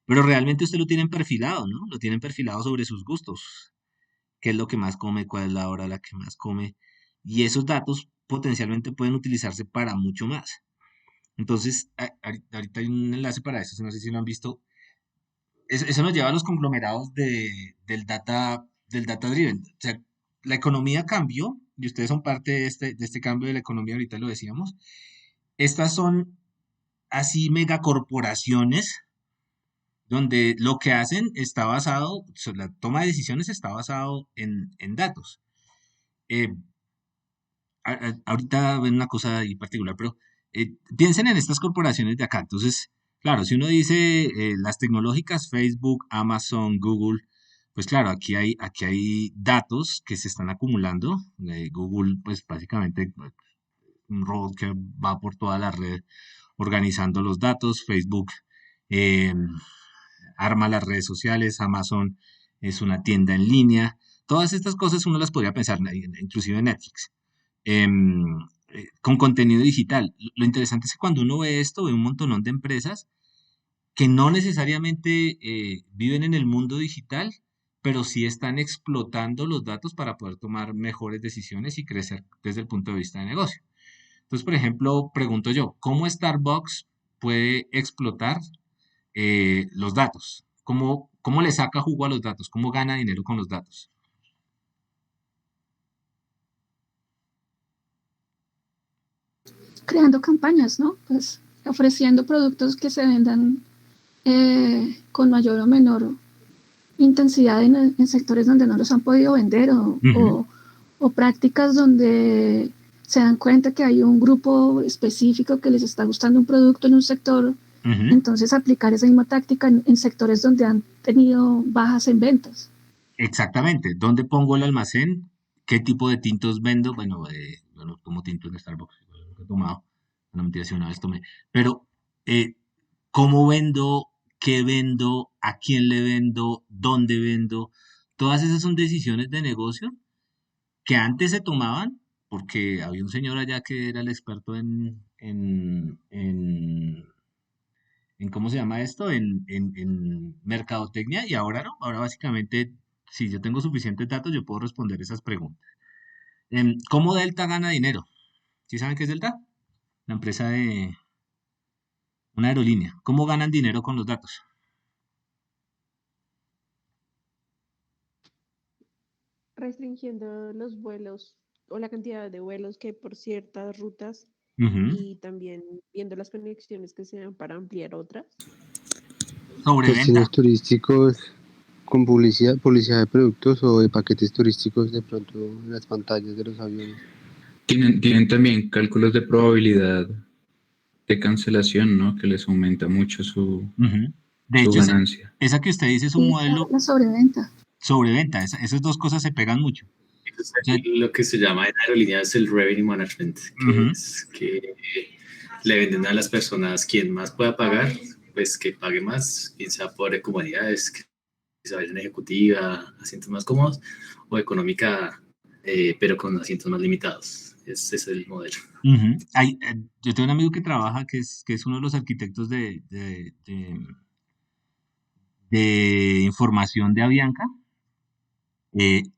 A: Pero realmente usted lo tienen perfilado, ¿no? Lo tienen perfilado sobre sus gustos. Qué es lo que más come, cuál es la hora a la que más come. Y esos datos potencialmente pueden utilizarse para mucho más. Entonces, ahorita hay un enlace para eso, no sé si lo han visto. Eso nos lleva a los conglomerados del data driven. O sea, la economía cambió y ustedes son parte de este cambio de la economía, ahorita lo decíamos. Estas son así megacorporaciones donde lo que hacen está basado, o sea, la toma de decisiones está basado en datos. Eh, Ahorita ven una cosa ahí particular, pero piensen en estas corporaciones de acá. Entonces, claro, si uno dice las tecnológicas, Facebook, Amazon, Google, pues claro, aquí hay datos que se están acumulando. Google, pues básicamente un robot que va por toda la red organizando los datos. Facebook eh, arma las redes sociales. Amazon es una tienda en línea. Todas estas cosas uno las podría pensar, inclusive Netflix con contenido digital. Lo interesante es que cuando uno ve esto, ve un montonón de empresas que no necesariamente viven en el mundo digital, pero sí están explotando los datos para poder tomar mejores decisiones y crecer desde el punto de vista de negocio. Entonces, por ejemplo, pregunto yo, ¿cómo Starbucks puede explotar los datos? ¿Cómo le saca jugo a los datos? ¿Cómo gana dinero con los datos?
G: Creando campañas, ¿no? Pues ofreciendo productos que se vendan con mayor o menor intensidad en sectores donde no los han podido vender
A: Ujú.
G: o prácticas donde se dan cuenta que hay un grupo específico que les está gustando un producto en un sector,
A: Ujú.
G: entonces aplicar esa misma táctica en sectores donde han tenido bajas en ventas.
A: Exactamente. ¿Dónde pongo el almacén? ¿Qué tipo de tintos vendo? Bueno, yo no tomo tintos de Starbucks, yo nunca he tomado. No mentira, si una vez tomé. Pero, eh, ¿cómo vendo? ¿Qué vendo? ¿A quién le vendo? ¿Dónde vendo? todas esas son decisiones de negocio que antes se tomaban porque había un señor allá que era el experto en ¿cómo se llama esto? En mercadotecnia y ahora no, ahora básicamente, si yo tengo suficientes datos, yo puedo responder esas preguntas. ¿Cómo Delta gana dinero? ¿Sí saben qué es Delta? La empresa de una aerolínea. ¿Cómo ganan dinero con los datos?
E: Restringiendo los vuelos o la cantidad de vuelos que hay por ciertas rutas
A: Ujú.
E: y también viendo las conexiones que se dan para ampliar otras.
A: Sobreventa.
D: Destinos turísticos con publicidad de productos o de paquetes turísticos de pronto en las pantallas de los aviones.
I: Tienen también cálculos de probabilidad de cancelación, ¿no? Que les aumenta mucho su
A: Ujú. De
I: su
A: hecho,
I: ganancia.
A: esa que usted dice es un
G: Y
A: modelo
G: la sobreventa.
A: sobreventa. Esas dos cosas se pegan mucho.
J: Eso es
A: O sea,
J: lo que se llama en aerolíneas el revenue management, que
A: ujú,
J: es que le venden a las personas quien más pueda pagar, pues que pague más, bien sea por comodidades, que se vaya en ejecutiva, asientos más cómodos, o económica, pero con asientos más limitados. Ese es el modelo.
A: ujú. Yo tengo un amigo que trabaja, que es uno de los arquitectos de información de Avianca.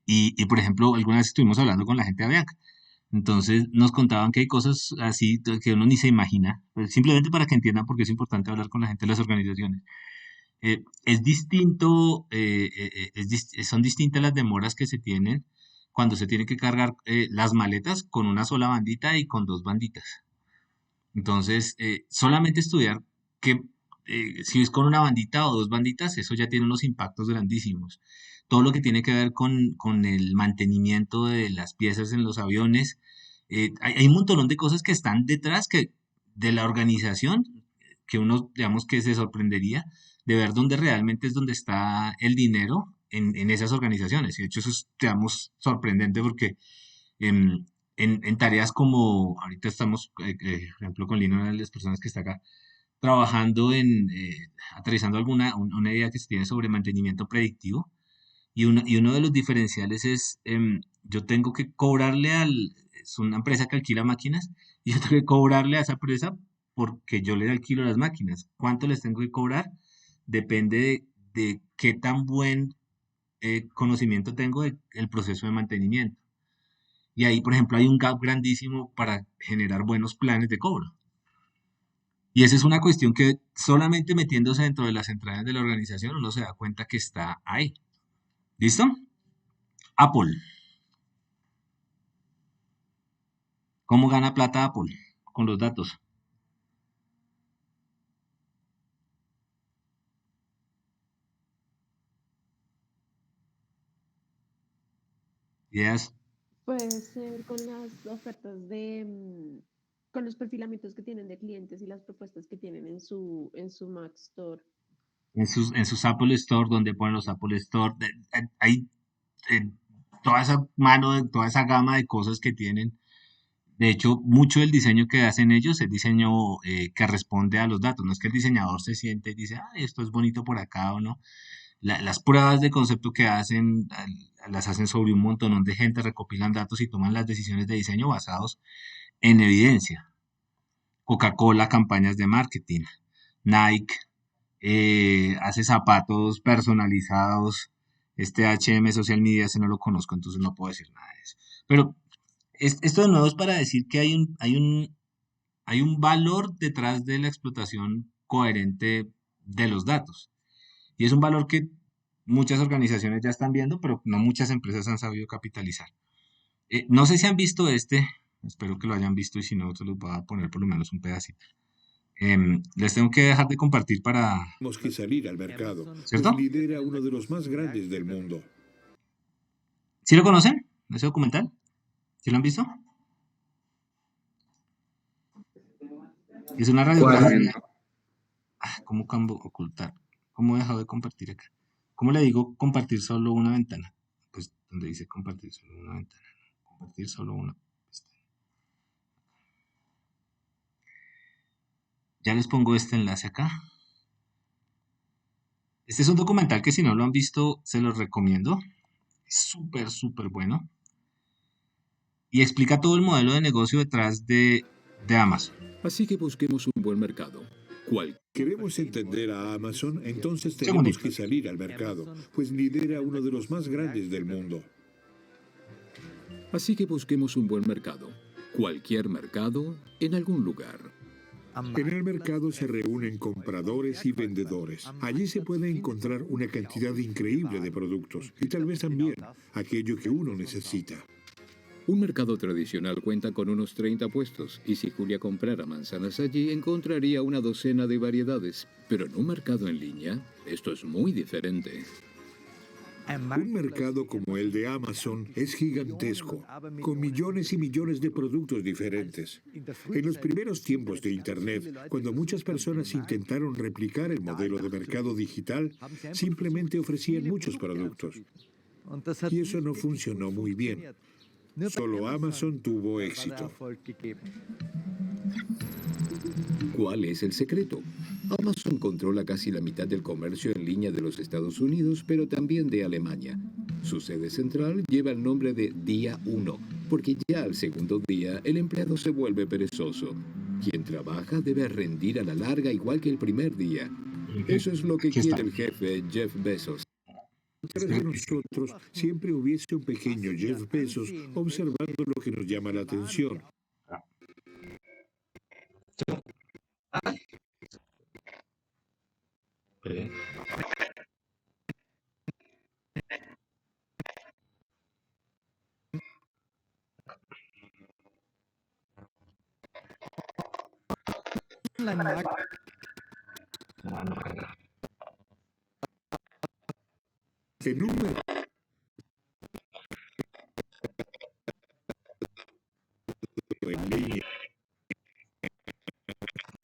A: Y, por ejemplo, alguna vez estuvimos hablando con la gente de Avianca. Entonces nos contaban que hay cosas así que uno ni se imagina, pues, simplemente para que entiendan por qué es importante hablar con la gente de las organizaciones. Es distinto, son distintas las demoras que se tienen cuando se tiene que cargar las maletas con una sola bandita y con dos banditas. Entonces, solamente estudiar que si es con una bandita o dos banditas, eso ya tiene unos impactos grandísimos. Todo lo que tiene que ver con el mantenimiento de las piezas en los aviones, hay un montón de cosas que están detrás de la organización, que uno, digamos, que se sorprendería de ver dónde realmente es donde está el dinero en esas organizaciones. Y de hecho, eso es, digamos, sorprendente porque em, en tareas como ahorita estamos, por ejemplo, con Lina, una de las personas que está acá, trabajando aterrizando una idea que se tiene sobre mantenimiento predictivo. Y uno de los diferenciales es, yo tengo que cobrarle es una empresa que alquila máquinas, y yo tengo que cobrarle a esa empresa porque yo le alquilo las máquinas. ¿Cuánto les tengo que cobrar? Depende de qué tan buen conocimiento tengo del proceso de mantenimiento. Y ahí, por ejemplo, hay un gap grandísimo para generar buenos planes de cobro. Y esa es una cuestión que solamente metiéndose dentro de las entradas de la organización uno se da cuenta que está ahí. ¿Listo? Apple. ¿Cómo gana plata Apple? Con los datos. Ideas.
E: Puede ser con las ofertas con los perfilamientos que tienen de clientes y las propuestas que tienen en su Mac Store.
A: En sus Apple Store, donde ponen los Apple Store, hay toda esa mano, toda esa gama de cosas que tienen. De hecho, mucho del diseño que hacen ellos es diseño que responde a los datos. No es que el diseñador se siente y dice, esto es bonito por acá o no. Las pruebas de concepto que hacen, las hacen sobre un montón de gente, recopilan datos y toman las decisiones de diseño basados en evidencia. Coca-Cola, campañas de marketing. Nike hace zapatos personalizados. Este H&M Social Media, ese no lo conozco, entonces no puedo decir nada de eso. Pero esto de nuevo es para decir que hay un valor detrás de la explotación coherente de los datos. Y es un valor que muchas organizaciones ya están viendo, pero no muchas empresas han sabido capitalizar. No sé si han visto espero que lo hayan visto y si no, se los voy a poner por lo menos un pedacito. Les tengo que dejar de compartir para...
K: Tenemos que salir al mercado.
A: ¿Cierto?
K: Nos lidera uno de los más grandes del mundo.
A: ¿Sí lo conocen? ¿Ese documental? ¿Sí lo han visto? Es una radiografía. ¿Cómo ocultar? ¿Cómo he dejado de compartir acá? ¿Cómo le digo compartir solo una ventana? Pues donde dice compartir solo una ventana. Compartir solo una. Ya les pongo este enlace acá. Este es un documental que si no lo han visto, se los recomiendo. súper, súper bueno. Y explica todo el modelo de negocio detrás de Amazon.
K: Así que busquemos un buen mercado. ¿Cuál? Queremos entender a Amazon, entonces tenemos
A: Segundito.
K: que salir al mercado, pues lidera uno de los más grandes del mundo. Así que busquemos un buen mercado. Cualquier mercado, en algún lugar. En el mercado se reúnen compradores y vendedores. Allí se puede encontrar una cantidad increíble de productos y tal vez también aquello que uno necesita.
L: Un mercado tradicional cuenta con unos 30 puestos, y si Julia comprara manzanas allí, encontraría una docena de variedades. Pero en un mercado en línea, esto es muy diferente.
K: Un mercado como el de Amazon es gigantesco, con millones y millones de productos diferentes. En los primeros tiempos de Internet, cuando muchas personas intentaron replicar el modelo de mercado digital, simplemente ofrecían muchos productos. Y eso no funcionó muy bien. Solo Amazon tuvo éxito.
L: ¿Cuál es el secreto? Amazon controla casi la mitad del comercio en línea de los Estados Unidos, pero también de Alemania. Su sede central lleva el nombre de Día 1, porque ya al segundo día el empleado se vuelve perezoso. Quien trabaja debe rendir a la larga igual que el primer día. Eso es lo que
A: Aquí está.
L: quiere el jefe Jeff Bezos.
K: Detrás de nosotros siempre hubiese un pequeño Jeff Bezos observando lo que nos llama la atención. En un mercado en línea,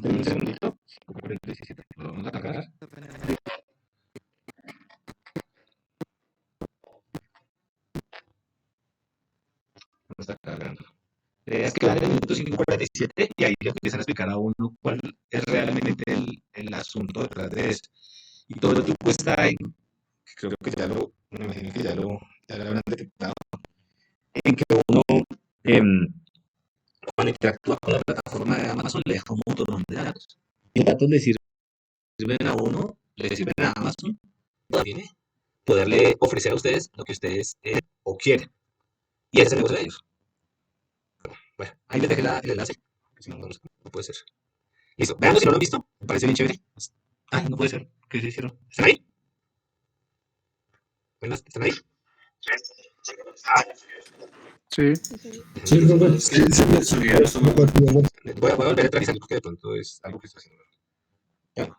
A: Un segundito. ¿Lo vamos a cargar? No está cargando. Es que van en el minuto 5:47 y ahí le empiezan a explicar a uno cuál es realmente el asunto detrás de eso. Y todo el tiempo está en, creo que me imagino que ya lo habrán detectado, en que uno, em, cuando interactúa con la plataforma de Amazon, le deja un montón de datos. Y los datos le sirven a uno, le sirven a Amazon, también, poderle ofrecer a ustedes lo que ustedes o quieren. Y ese es el negocio de ellos. Bueno, ahí les dejé el enlace, si no, no puede ser. Listo, veanlo si no lo han visto, me parece bien chévere. Ay, no puede ser, ¿qué se hicieron? ¿Están ahí? Buenas, ¿están ahí?
H: Sí.
B: Sí, profe.
C: Es que el sonido no está muy bueno.
A: Voy a volver a revisar porque de pronto es algo que está haciendo. Ya.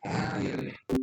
A: Ay, ay, ay.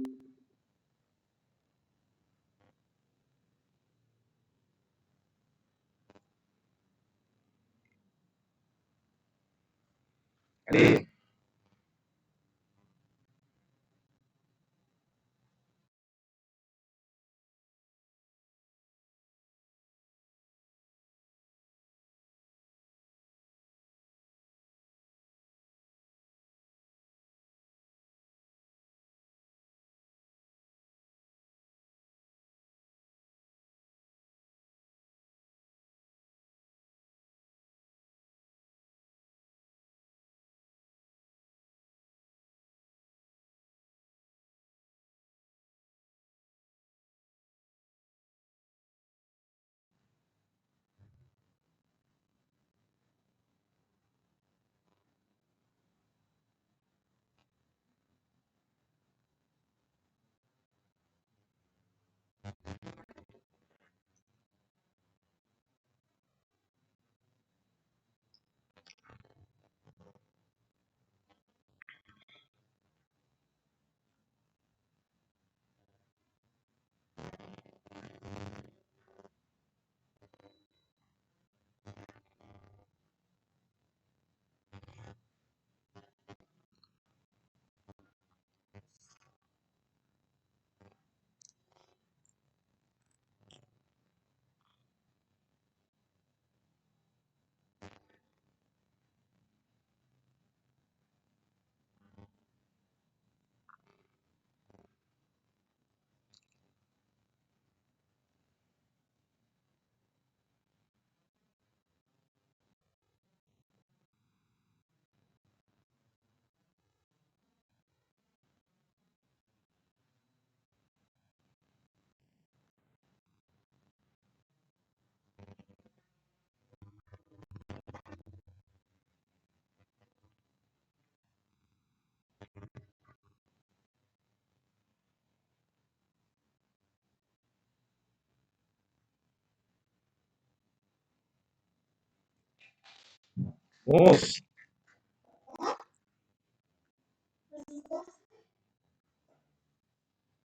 A: Uf,